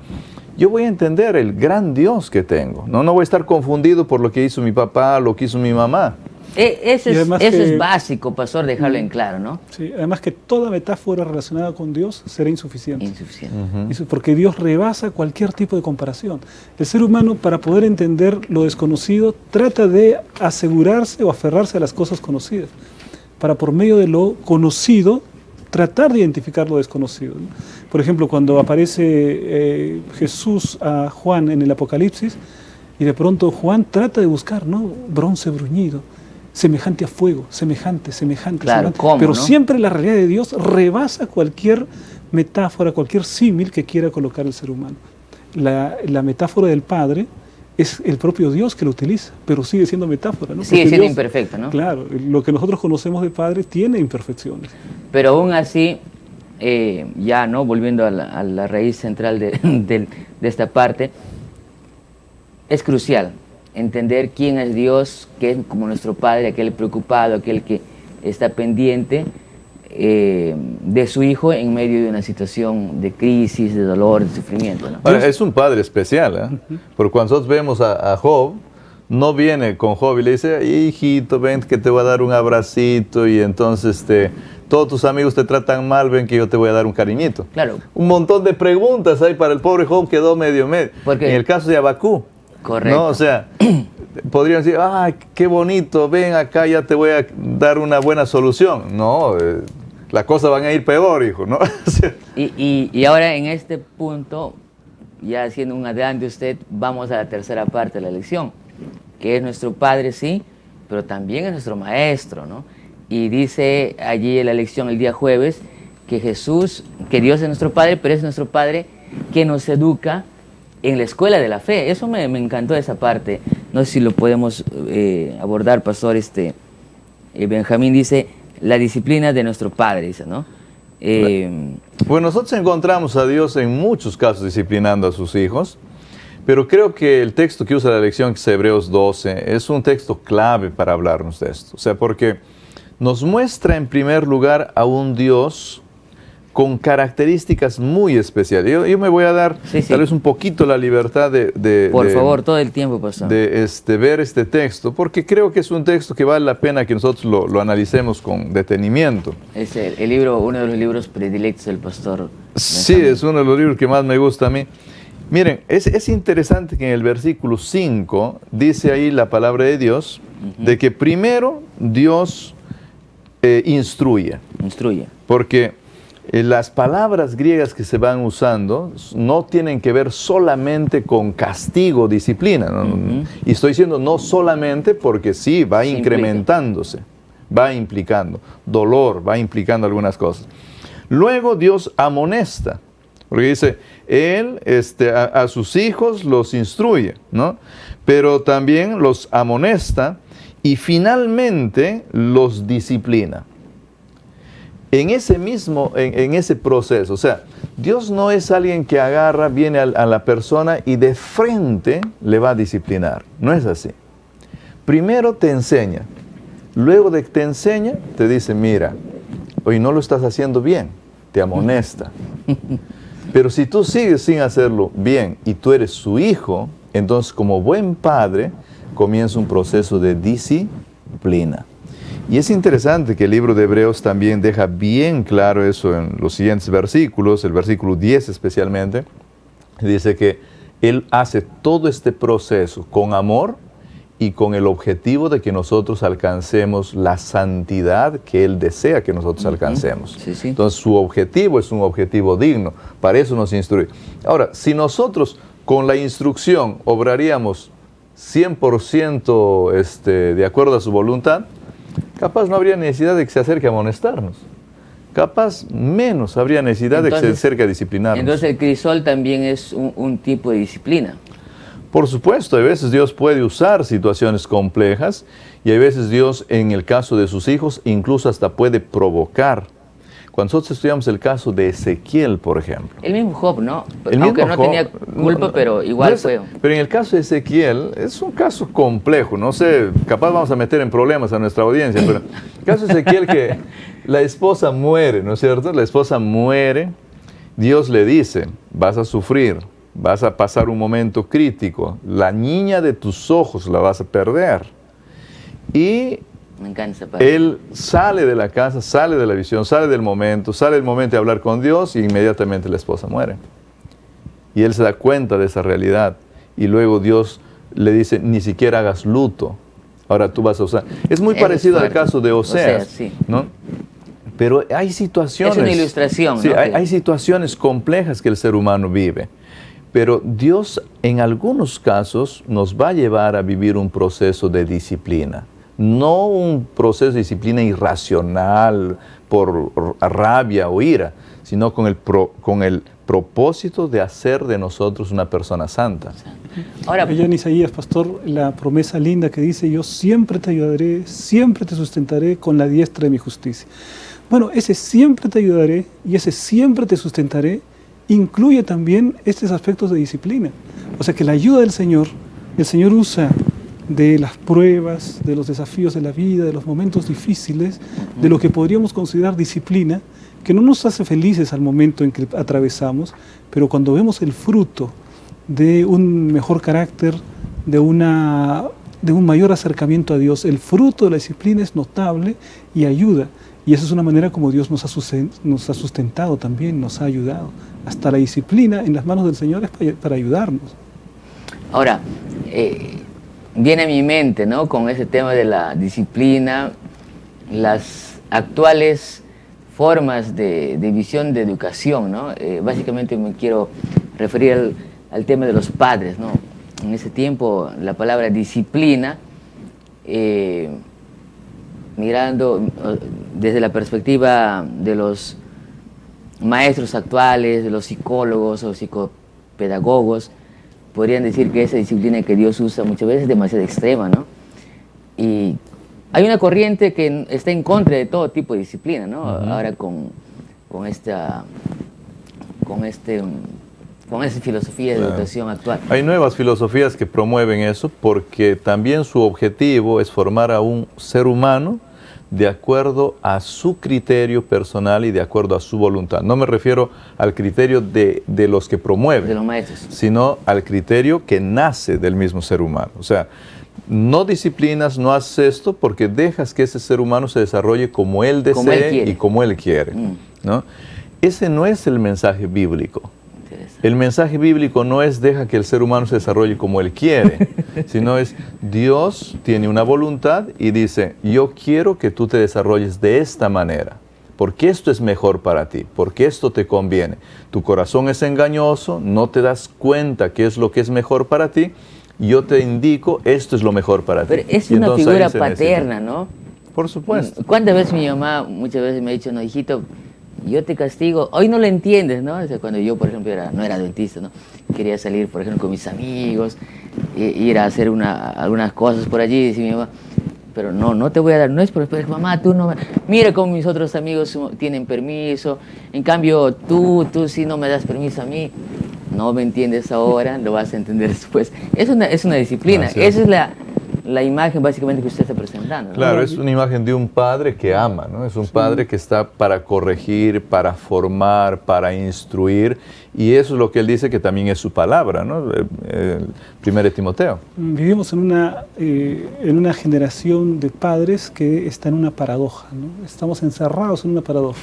yo voy a entender el gran Dios que tengo. No voy a estar confundido por lo que hizo mi papá, lo que hizo mi mamá. Eso es básico, pastor, dejarlo en claro, ¿no? Sí, además que toda metáfora relacionada con Dios será insuficiente. Insuficiente. Porque Dios rebasa cualquier tipo de comparación. El ser humano, para poder entender lo desconocido, trata de asegurarse o aferrarse a las cosas conocidas, para por medio de lo conocido tratar de identificar lo desconocido, ¿no? Por ejemplo, cuando aparece Jesús a Juan en el Apocalipsis, y de pronto Juan trata de buscar, ¿no?, bronce bruñido. semejante a fuego, semejante, Claro, semejante. ¿cómo, Pero no? siempre la realidad de Dios rebasa cualquier metáfora, cualquier símil que quiera colocar el ser humano. La metáfora del Padre es el propio Dios que lo utiliza, pero sigue siendo metáfora, ¿no? Sigue Porque siendo Dios, imperfecto, ¿no? claro, lo que nosotros conocemos de Padre tiene imperfecciones. Pero aún así, ya no volviendo a la raíz central de esta parte, es crucial entender quién es Dios, que es como nuestro Padre, aquel preocupado, aquel que está pendiente de su hijo en medio de una situación de crisis, de dolor, de sufrimiento, ¿no? Ahora, es un padre especial, ¿eh? Porque cuando nosotros vemos a Job, no viene con Job y le dice, hijito, ven que te voy a dar un abracito y entonces todos tus amigos te tratan mal, ven que yo te voy a dar un cariñito. Claro. Un montón de preguntas ahí para el pobre Job, quedó medio. Porque- En el caso de Abacú, Correcto. ¿no? O sea, podrían decir, ay, qué bonito, ven acá, ya te voy a dar una buena solución. No, las cosas van a ir peor, hijo, ¿no? O sea, Y ahora en este punto, ya haciendo un adelante usted, vamos a la tercera parte de la lección, que es nuestro Padre, sí, pero también es nuestro Maestro, ¿no? Y dice allí en la lección el día jueves que Dios es nuestro Padre, pero es nuestro Padre que nos educa en la escuela de la fe. Eso me encantó esa parte. No sé si lo podemos abordar, pastor. Benjamín dice, la disciplina de nuestro Padre, dice, ¿no? Pues nosotros encontramos a Dios en muchos casos disciplinando a sus hijos, pero creo que el texto que usa la lección, que es Hebreos 12, es un texto clave para hablarnos de esto. O sea, porque nos muestra en primer lugar a un Dios con características muy especiales. Yo me voy a dar tal vez un poquito la libertad Por favor, todo el tiempo, pastor. de ver este texto, porque creo que es un texto que vale la pena que nosotros lo analicemos con detenimiento. Es el libro, uno de los libros predilectos del pastor. Sí, Benjamín. es uno de los libros que más me gusta a mí. Miren, es interesante que en el versículo 5 dice ahí la palabra de Dios, de que primero Dios instruye. Instruye. Porque las palabras griegas que se van usando no tienen que ver solamente con castigo, disciplina, ¿no? Y estoy diciendo no solamente porque sí, va incrementándose, va implicando dolor, va implicando algunas cosas. Luego Dios amonesta, porque dice, Él a sus hijos los instruye, ¿no? Pero también los amonesta y finalmente los disciplina. En ese proceso, o sea, Dios no es alguien que agarra, viene a la persona y de frente le va a disciplinar. No es así. Primero te enseña, luego de que te enseña, te dice, mira, hoy no lo estás haciendo bien, te amonesta. Pero si tú sigues sin hacerlo bien y tú eres su hijo, entonces como buen padre comienza un proceso de disciplina. Y es interesante que el libro de Hebreos también deja bien claro eso en los siguientes versículos, el versículo 10 especialmente, dice que Él hace todo este proceso con amor y con el objetivo de que nosotros alcancemos la santidad que Él desea que nosotros alcancemos. Sí, sí. Entonces su objetivo es un objetivo digno, para eso nos instruye. Ahora, si nosotros con la instrucción obraríamos 100% de acuerdo a su voluntad, capaz no habría necesidad de que se acerque a amonestarnos. Capaz menos habría necesidad de que se acerque a disciplinarnos. Entonces el crisol también es un tipo de disciplina. Por supuesto, a veces Dios puede usar situaciones complejas y a veces Dios, en el caso de sus hijos, incluso hasta puede provocar. Cuando nosotros estudiamos el caso de Ezequiel, por ejemplo. El mismo Job, ¿no? El Aunque mismo no tenía Job, culpa, pero igual fue. Pero en el caso de Ezequiel es un caso complejo. No sé, capaz vamos a meter en problemas a nuestra audiencia, pero el caso de Ezequiel que la esposa muere, ¿no es cierto? La esposa muere, Dios le dice, vas a sufrir, vas a pasar un momento crítico, la niña de tus ojos la vas a perder. Y Me encanta esa parte. él sale de la casa, sale de la visión, sale del momento, sale el momento de hablar con Dios y inmediatamente la esposa muere. Y él se da cuenta de esa realidad y luego Dios le dice, ni siquiera hagas luto, ahora tú vas a usar. Es muy Eso parecido es al fuerte. caso de Oseas, sí. ¿no? Pero hay situaciones... Es una ilustración, Sí, ¿no? hay situaciones complejas que el ser humano vive. Pero Dios en algunos casos nos va a llevar a vivir un proceso de disciplina. no un proceso de disciplina irracional por rabia o ira, sino con el propósito de hacer de nosotros una persona santa. Ahora, allá en Isaías, pastor, la promesa linda que dice: yo siempre te ayudaré, siempre te sustentaré con la diestra de mi justicia. Bueno, ese siempre te ayudaré y ese siempre te sustentaré incluye también estos aspectos de disciplina. O sea que la ayuda del Señor, el Señor usa de las pruebas, de los desafíos de la vida, de los momentos difíciles, de lo que podríamos considerar disciplina, que no nos hace felices al momento en que atravesamos, pero cuando vemos el fruto de un mejor carácter, de un mayor acercamiento a Dios, el fruto de la disciplina es notable y ayuda. Y esa es una manera como Dios nos ha sustentado también, nos ha ayudado. Hasta la disciplina en las manos del Señor es para ayudarnos. Ahora, viene a mi mente, ¿no?, con ese tema de la disciplina, las actuales formas de visión de educación, ¿no? Básicamente me quiero referir al tema de los padres, ¿no? En ese tiempo la palabra disciplina, mirando desde la perspectiva de los maestros actuales, de los psicólogos o psicopedagogos, podrían decir que esa disciplina que Dios usa muchas veces es demasiado extrema, ¿no? Y hay una corriente que está en contra de todo tipo de disciplina, ¿no? Ahora con esta filosofía de educación actual. Hay nuevas filosofías que promueven eso porque también su objetivo es formar a un ser humano de acuerdo a su criterio personal y de acuerdo a su voluntad. No me refiero al criterio de los que promueven, de los maestros, sino al criterio que nace del mismo ser humano. O sea, no disciplinas, no haces esto porque dejas que ese ser humano se desarrolle como él desee y como él quiere, ¿no? Ese no es el mensaje bíblico. El mensaje bíblico no es deja que el ser humano se desarrolle como él quiere, sino es Dios tiene una voluntad y dice, yo quiero que tú te desarrolles de esta manera, porque esto es mejor para ti, porque esto te conviene. Tu corazón es engañoso, no te das cuenta qué es lo que es mejor para ti, yo te indico, esto es lo mejor para ti. Pero es una figura paterna, ¿no? Por supuesto. ¿Cuántas veces mi mamá, muchas veces me ha dicho, no, hijito, yo te castigo, hoy no lo entiendes, ¿no? O sea, cuando yo, por ejemplo, no era adventista, ¿no? Quería salir, por ejemplo, con mis amigos, ir a hacer algunas cosas por allí, y decía mi mamá, pero no te voy a dar, no es por mamá, tú no, mira cómo mis otros amigos tienen permiso, en cambio tú sí no me das permiso a mí, no me entiendes ahora, lo vas a entender después. Es una disciplina, esa es la imagen básicamente que usted está presentando, ¿no? Claro, es una imagen de un padre que ama, ¿no? Es un padre que está para corregir, para formar, para instruir, y eso es lo que él dice que también es su palabra, ¿no? El 1 Timoteo. Vivimos en una generación de padres que está en una paradoja, ¿no? Estamos encerrados en una paradoja,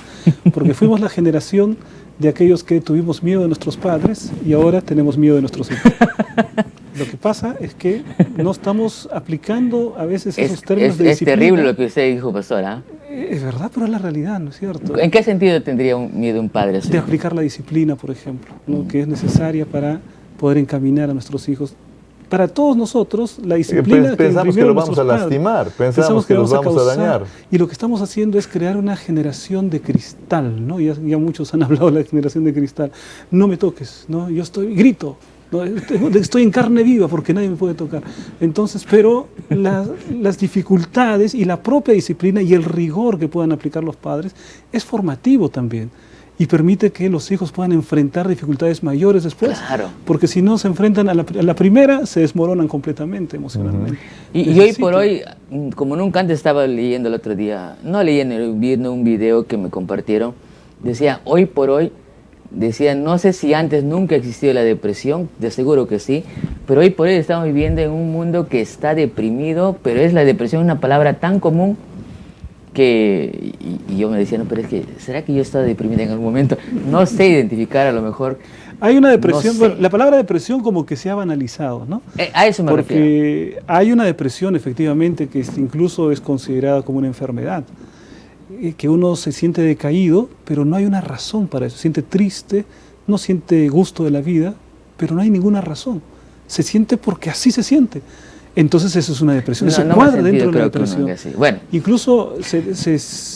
porque fuimos la generación de aquellos que tuvimos miedo de nuestros padres y ahora tenemos miedo de nuestros hijos. Lo que pasa es que no estamos aplicando a veces esos términos de disciplina. Es terrible lo que usted dijo, pastora. Es verdad, pero es la realidad, ¿no es cierto? ¿En qué sentido tendría miedo un padre así? De aplicar la disciplina, por ejemplo, ¿no? Que es necesaria para poder encaminar a nuestros hijos. Para todos nosotros, la disciplina pensamos que lo vamos a lastimar, pensamos que los vamos a dañar. Y lo que estamos haciendo es crear una generación de cristal, ¿no? Ya muchos han hablado de la generación de cristal. No me toques, ¿no? Yo grito. No, estoy en carne viva porque nadie me puede tocar. Entonces, pero las dificultades y la propia disciplina y el rigor que puedan aplicar los padres es formativo también y permite que los hijos puedan enfrentar dificultades mayores después. Claro. Porque si no se enfrentan a la primera, se desmoronan completamente emocionalmente. Y hoy por hoy, como nunca antes, estaba leyendo el otro día, viendo un video que me compartieron, decía, hoy por hoy, decían, no sé si antes nunca existió la depresión, de seguro que sí, pero hoy por hoy estamos viviendo en un mundo que está deprimido, pero es la depresión una palabra tan común que, y yo me decía, no, pero es que, ¿será que yo estaba deprimida en algún momento? No sé identificar a lo mejor. Hay una depresión, no sé. Bueno, la palabra depresión como que se ha banalizado, ¿no? A eso me refiero. Porque hay una depresión efectivamente que incluso es considerada como una enfermedad, que uno se siente decaído, pero no hay una razón para eso. Se siente triste, no siente gusto de la vida, pero no hay ninguna razón. Se siente porque así se siente. entonces eso es una depresión. No, Se no me cuadra he dentro sentido, de la creo que depresión. nunca, sí. Bueno. Incluso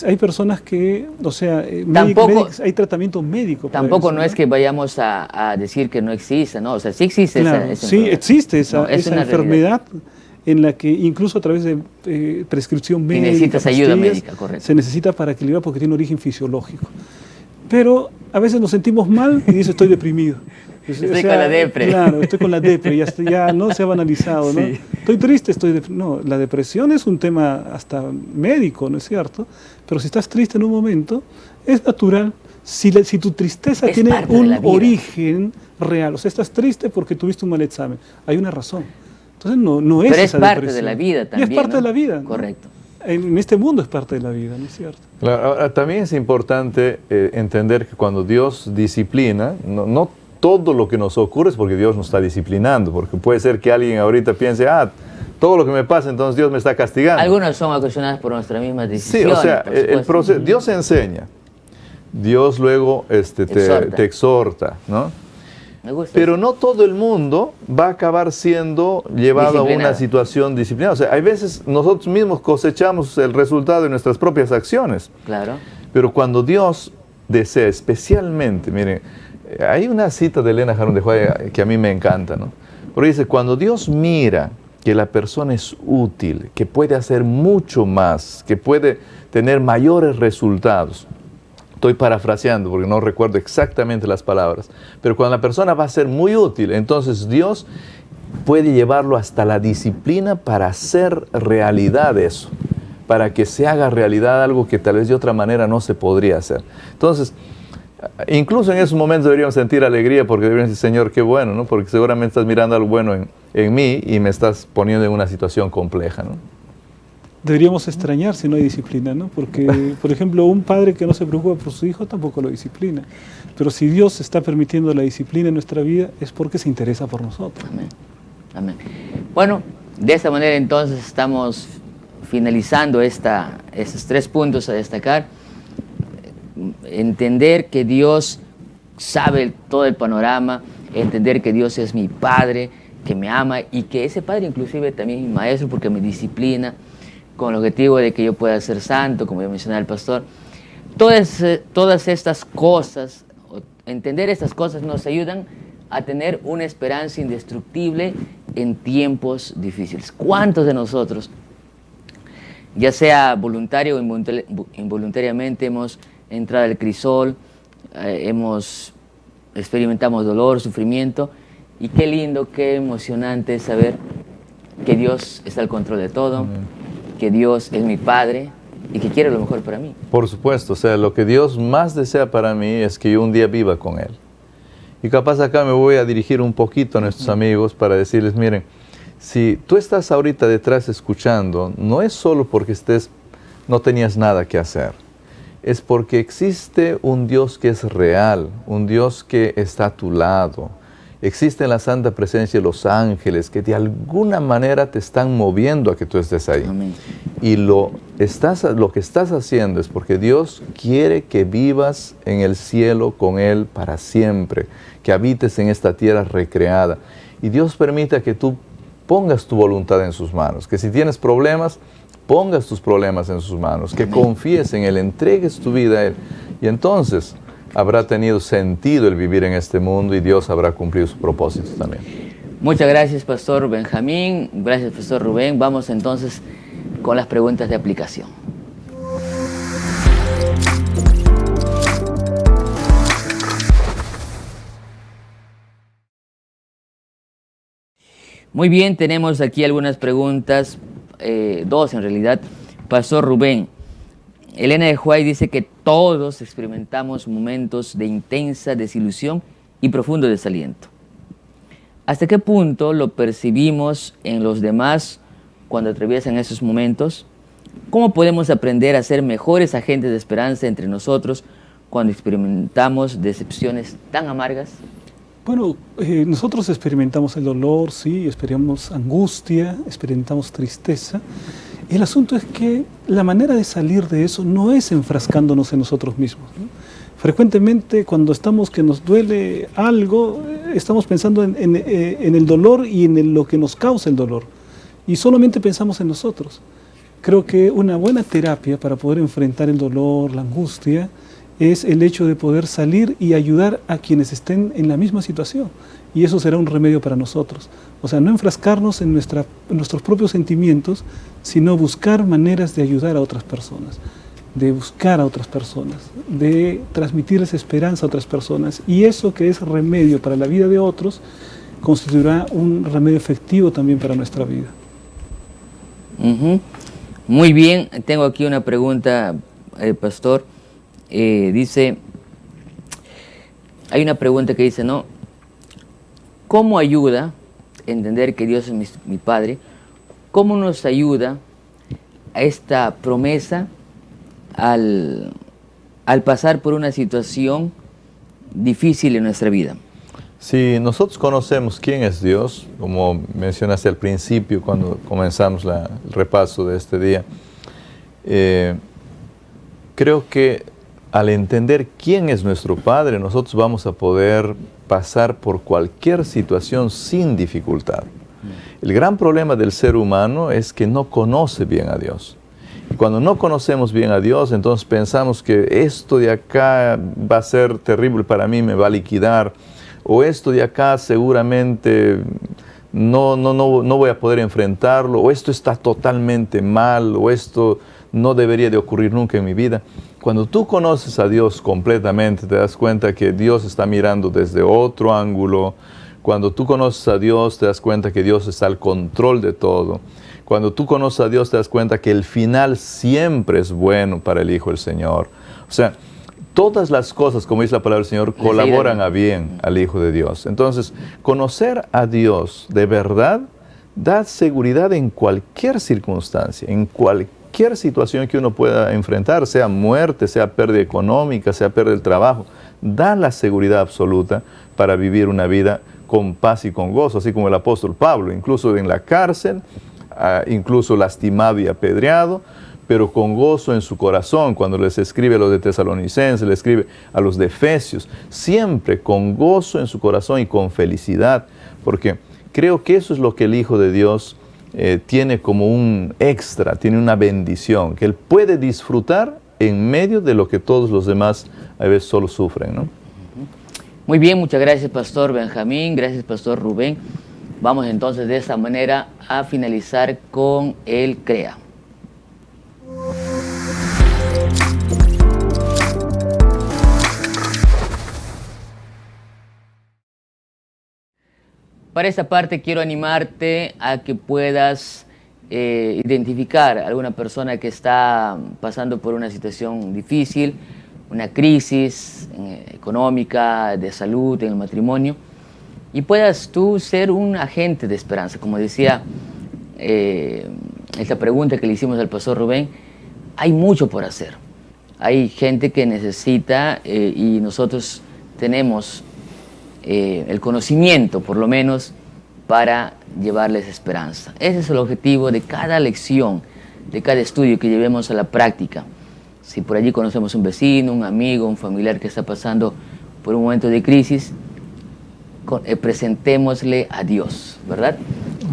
hay personas que, o sea, Tampoco- hay tratamiento médico. para Tampoco eso, no es que vayamos a decir que no existe, ¿no? O sea, sí existe Claro, esa sí, enfermedad. existe esa, No, es esa una enfermedad en la que incluso a través de prescripción médica, necesitas ayuda pastillas, médica, correcto. se necesita para equilibrar porque tiene origen fisiológico. Pero a veces nos sentimos mal y dice estoy deprimido. Estoy con la depre. Claro, estoy con la depre, ya no se ha banalizado, ¿no? Sí. Estoy triste, no, la depresión es un tema hasta médico, ¿no es cierto? Pero si estás triste en un momento, es natural. Si tu tristeza Es tiene parte de un la vida. origen real, o sea, estás triste porque tuviste un mal examen, hay una razón. Entonces no es Pero es esa parte depresión. de la vida también, Y es parte ¿no? de la vida, ¿no? Correcto. En este mundo es parte de la vida, ¿no es cierto? Claro, ahora, también es importante entender que cuando Dios disciplina, no todo lo que nos ocurre es porque Dios nos está disciplinando, porque puede ser que alguien ahorita piense, todo lo que me pasa, entonces Dios me está castigando. Algunas son ocasionadas por nuestras mismas Sí, decisiones. o sea, por el supuesto. proceso, Dios enseña, Dios luego te exhorta, ¿no? Me gusta. Pero no todo el mundo va a acabar siendo llevado a una Disciplinado. situación disciplinada. O sea, hay veces nosotros mismos cosechamos el resultado de nuestras propias acciones. Claro. Pero cuando Dios desea, especialmente, miren, hay una cita de Elena Jarón de Juárez que a mí me encanta, ¿no? Porque dice, cuando Dios mira que la persona es útil, que puede hacer mucho más, que puede tener mayores resultados. Estoy parafraseando porque no recuerdo exactamente las palabras, pero cuando la persona va a ser muy útil, entonces Dios puede llevarlo hasta la disciplina para hacer realidad eso, para que se haga realidad algo que tal vez de otra manera no se podría hacer. Entonces, incluso en esos momentos deberíamos sentir alegría porque deberíamos decir, Señor, qué bueno, ¿no? Porque seguramente estás mirando algo bueno en mí y me estás poniendo en una situación compleja, ¿no? Deberíamos extrañar si no hay disciplina, ¿no? Porque, por ejemplo, un padre que no se preocupa por su hijo tampoco lo disciplina. Pero si Dios está permitiendo la disciplina en nuestra vida es porque se interesa por nosotros. Amén. Amén. Bueno, de esta manera entonces estamos finalizando estos 3 puntos a destacar. Entender que Dios sabe todo el panorama, entender que Dios es mi Padre, que me ama y que ese Padre inclusive también es mi Maestro porque me disciplina con el objetivo de que yo pueda ser santo, como ya mencionaba el pastor. Todas estas cosas, entender estas cosas nos ayudan a tener una esperanza indestructible en tiempos difíciles. ¿Cuántos de nosotros, ya sea voluntario o involuntariamente, hemos entrado al crisol, experimentamos dolor, sufrimiento, y qué lindo, qué emocionante es saber que Dios está al control de todo, que Dios es mi Padre y que quiere lo mejor para mí. Por supuesto, o sea, lo que Dios más desea para mí es que yo un día viva con Él. Y capaz acá me voy a dirigir un poquito a nuestros amigos para decirles, miren, si tú estás ahorita detrás escuchando, no es solo porque no tenías nada que hacer, es porque existe un Dios que es real, un Dios que está a tu lado. Existe en la santa presencia de los ángeles que de alguna manera te están moviendo a que tú estés ahí. Amén. Y lo que estás haciendo es porque Dios quiere que vivas en el cielo con Él para siempre, que habites en esta tierra recreada. Y Dios permita que tú pongas tu voluntad en sus manos, que si tienes problemas, pongas tus problemas en sus manos, que confíes en Él, entregues tu vida a Él. Y entonces habrá tenido sentido el vivir en este mundo y Dios habrá cumplido sus propósitos también. Muchas gracias, Pastor Benjamín. Gracias, Pastor Rubén. Vamos entonces con las preguntas de aplicación. Muy bien, tenemos aquí algunas preguntas, 2 en realidad. Pastor Rubén, Elena de Huay dice que todos experimentamos momentos de intensa desilusión y profundo desaliento. ¿Hasta qué punto lo percibimos en los demás cuando atraviesan esos momentos? ¿Cómo podemos aprender a ser mejores agentes de esperanza entre nosotros cuando experimentamos decepciones tan amargas? Bueno, nosotros experimentamos el dolor, sí, experimentamos angustia, experimentamos tristeza. El asunto es que la manera de salir de eso no es enfrascándonos en nosotros mismos, ¿no? Frecuentemente cuando estamos que nos duele algo, estamos pensando en el dolor y en lo que nos causa el dolor. y solamente pensamos en nosotros. Creo que una buena terapia para poder enfrentar el dolor, la angustia, es el hecho de poder salir y ayudar a quienes estén en la misma situación. Y eso será un remedio para nosotros. O sea, no enfrascarnos en nuestros propios sentimientos, sino buscar maneras de ayudar a otras personas, de buscar a otras personas, de transmitirles esperanza a otras personas. Y eso que es remedio para la vida de otros, constituirá un remedio efectivo también para nuestra vida. Muy bien, tengo aquí una pregunta, pastor. Dice, hay una pregunta que dice, ¿no? ¿Cómo ayuda a entender que Dios es mi Padre? ¿Cómo nos ayuda a esta promesa al pasar por una situación difícil en nuestra vida? Si nosotros conocemos quién es Dios, como mencionaste al principio cuando comenzamos el repaso de este día, creo que al entender quién es nuestro Padre, nosotros vamos a poder pasar por cualquier situación sin dificultad. El gran problema del ser humano es que no conoce bien a Dios. Y cuando no conocemos bien a Dios, entonces pensamos que esto de acá va a ser terrible para mí, me va a liquidar, o esto de acá seguramente no voy a poder enfrentarlo, o esto está totalmente mal, o esto no debería de ocurrir nunca en mi vida. Cuando tú conoces a Dios completamente, te das cuenta que Dios está mirando desde otro ángulo. Cuando tú conoces a Dios, te das cuenta que Dios está al control de todo. Cuando tú conoces a Dios, te das cuenta que el final siempre es bueno para el Hijo del Señor. O sea, todas las cosas, como dice la palabra del Señor, colaboran a bien al Hijo de Dios. Entonces, conocer a Dios de verdad da seguridad en cualquier circunstancia, en cualquier situación que uno pueda enfrentar, sea muerte, sea pérdida económica, sea pérdida del trabajo, da la seguridad absoluta para vivir una vida con paz y con gozo, así como el apóstol Pablo, incluso en la cárcel, incluso lastimado y apedreado, pero con gozo en su corazón, cuando les escribe a los de Tesalonicenses, le escribe a los de Efesios, siempre con gozo en su corazón y con felicidad, porque creo que eso es lo que el Hijo de Dios tiene como un extra, tiene una bendición, que Él puede disfrutar en medio de lo que todos los demás a veces solo sufren, ¿no? Muy bien, muchas gracias, Pastor Benjamín, gracias, Pastor Rubén. Vamos entonces de esta manera a finalizar con el CREA. Para esta parte quiero animarte a que puedas identificar a alguna persona que está pasando por una situación difícil, una crisis económica, de salud, en el matrimonio, y puedas tú ser un agente de esperanza. Como decía esta pregunta que le hicimos al pastor Rubén, hay mucho por hacer. Hay gente que necesita y nosotros tenemos el conocimiento, por lo menos, para llevarles esperanza. Ese es el objetivo de cada lección, de cada estudio que llevemos a la práctica. Si por allí conocemos un vecino, un amigo, un familiar que está pasando por un momento de crisis, presentémosle a Dios, ¿verdad?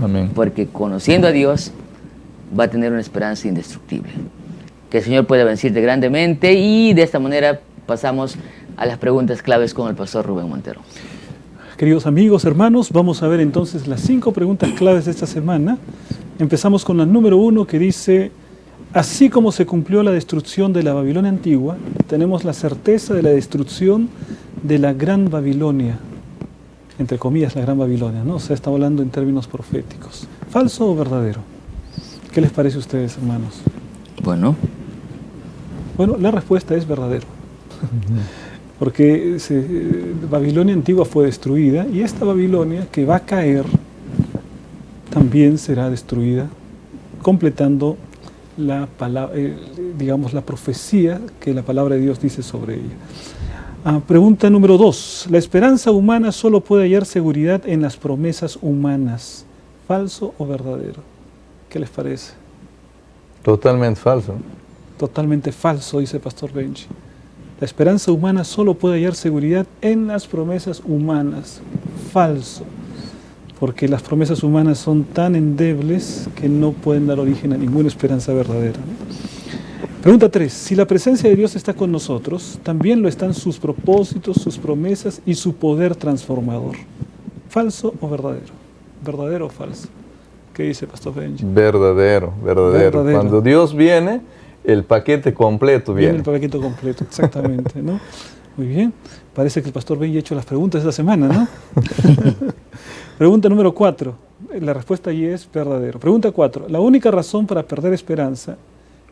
Amén. Porque conociendo a Dios va a tener una esperanza indestructible. Que el Señor pueda bendecirte grandemente, y de esta manera pasamos a las preguntas claves con el pastor Rubén Montero. Queridos amigos, hermanos, vamos a ver entonces las 5 preguntas claves de esta semana. Empezamos con la número 1, que dice: así como se cumplió la destrucción de la Babilonia antigua, tenemos la certeza de la destrucción de la Gran Babilonia. Entre comillas, la Gran Babilonia, ¿no? O sea, está hablando en términos proféticos. ¿Falso o verdadero? ¿Qué les parece a ustedes, hermanos? Bueno, la respuesta es verdadero. Porque Babilonia antigua fue destruida, y esta Babilonia que va a caer también será destruida, completando la profecía que la palabra de Dios dice sobre ella. Pregunta número 2. La esperanza humana solo puede hallar seguridad en las promesas humanas. ¿Falso o verdadero? ¿Qué les parece? Totalmente falso. Totalmente falso, dice el pastor Benji. La esperanza humana solo puede hallar seguridad en las promesas humanas. Falso. porque las promesas humanas son tan endebles que no pueden dar origen a ninguna esperanza verdadera, ¿no? Pregunta 3. Si la presencia de Dios está con nosotros, también lo están sus propósitos, sus promesas y su poder transformador. ¿Falso o verdadero? ¿Verdadero o falso? ¿Qué dice Pastor Benji? Verdadero. Cuando Dios viene, el paquete completo viene. El paquete completo, exactamente, ¿no? Muy bien. Parece que el Pastor Benji ha hecho las preguntas esta semana, ¿no? Pregunta número 4. La respuesta allí es verdadero. Pregunta 4. La única razón para perder esperanza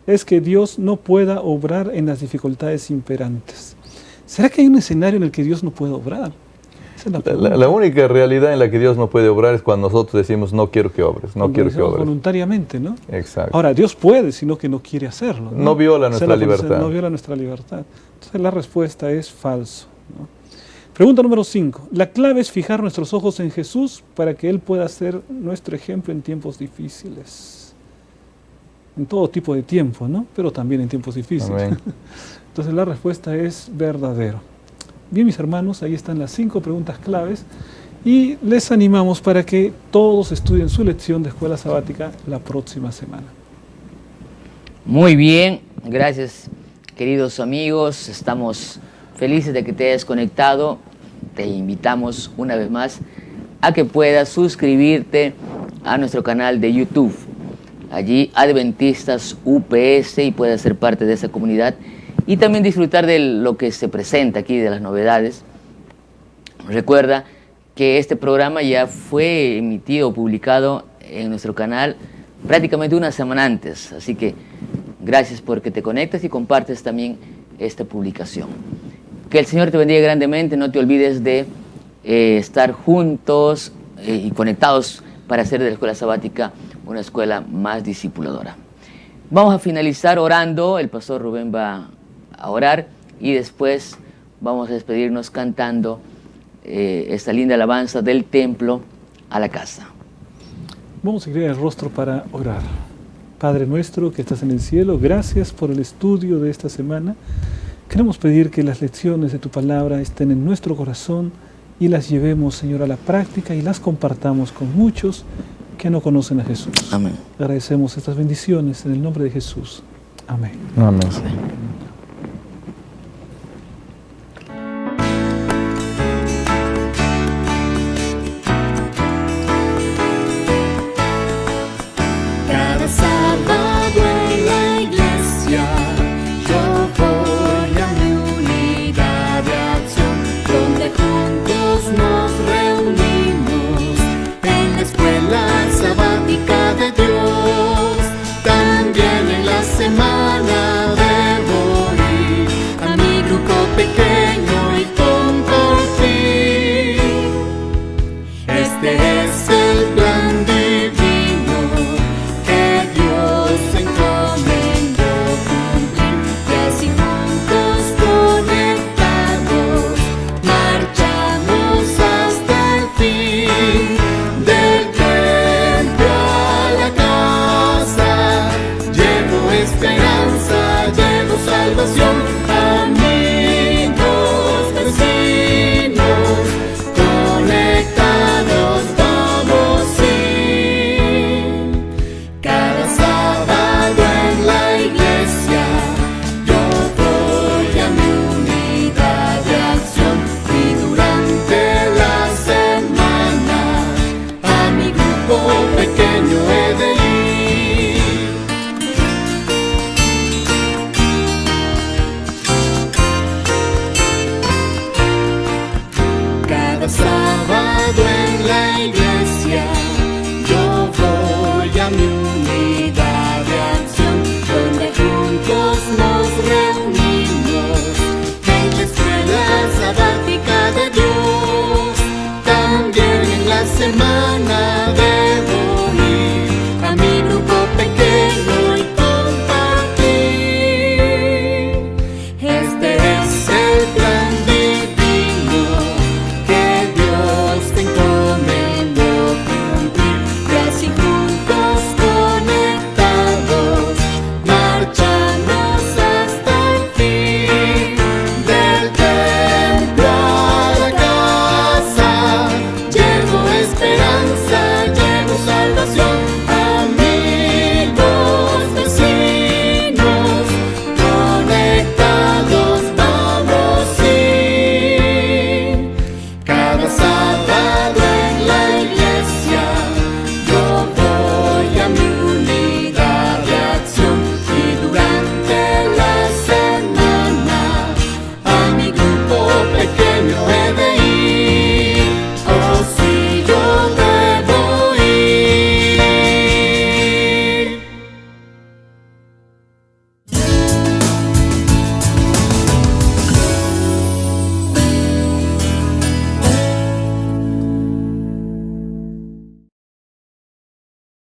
es que Dios no pueda obrar en las dificultades imperantes. ¿Será que hay un escenario en el que Dios no puede obrar? Esa es la pregunta. La única realidad en la que Dios no puede obrar es cuando nosotros decimos no quiero que obres, no quiero que obres. Voluntariamente, ¿no? Exacto. Ahora, Dios puede, sino que no quiere hacerlo, ¿no? No viola nuestra libertad. No viola nuestra libertad. Entonces la respuesta es falso, ¿no? Pregunta número 5. La clave es fijar nuestros ojos en Jesús para que Él pueda ser nuestro ejemplo en tiempos difíciles. En todo tipo de tiempo, ¿no? Pero también en tiempos difíciles. Amén. Entonces la respuesta es verdadero. Bien, mis hermanos, ahí están las 5 preguntas claves y les animamos para que todos estudien su lección de escuela sabática la próxima semana. Muy bien, gracias queridos amigos, estamos felices de que te hayas conectado. Te invitamos una vez más a que puedas suscribirte a nuestro canal de YouTube. Allí Adventistas UPS y puedas ser parte de esa comunidad y también disfrutar de lo que se presenta aquí, de las novedades. Recuerda que este programa ya fue emitido, publicado en nuestro canal prácticamente una semana antes, así que gracias porque te conectas y compartes también esta publicación. Que el Señor te bendiga grandemente, no te olvides de estar juntos y conectados para hacer de la escuela sabática una escuela más discipuladora. Vamos a finalizar orando, el pastor Rubén va a orar y después vamos a despedirnos cantando esta linda alabanza del templo a la casa. Vamos a inclinar el rostro para orar. Padre nuestro que estás en el cielo, gracias por el estudio de esta semana. Queremos pedir que las lecciones de tu palabra estén en nuestro corazón y las llevemos, Señor, a la práctica y las compartamos con muchos que no conocen a Jesús. Amén. Agradecemos estas bendiciones en el nombre de Jesús. Amén. Amén. Cada sábado en la iglesia yo voy a mi unidad de acción, donde juntos nos reunimos en la escuela sabática de Dios. También en la semana debo ir a mi grupo pequeño y compartir. Este es el plan divino que Dios encomendó cumplir, y así juntos conectados marchamos hasta el fin. Del templo a la casa llevo esperanza, llevo salvación.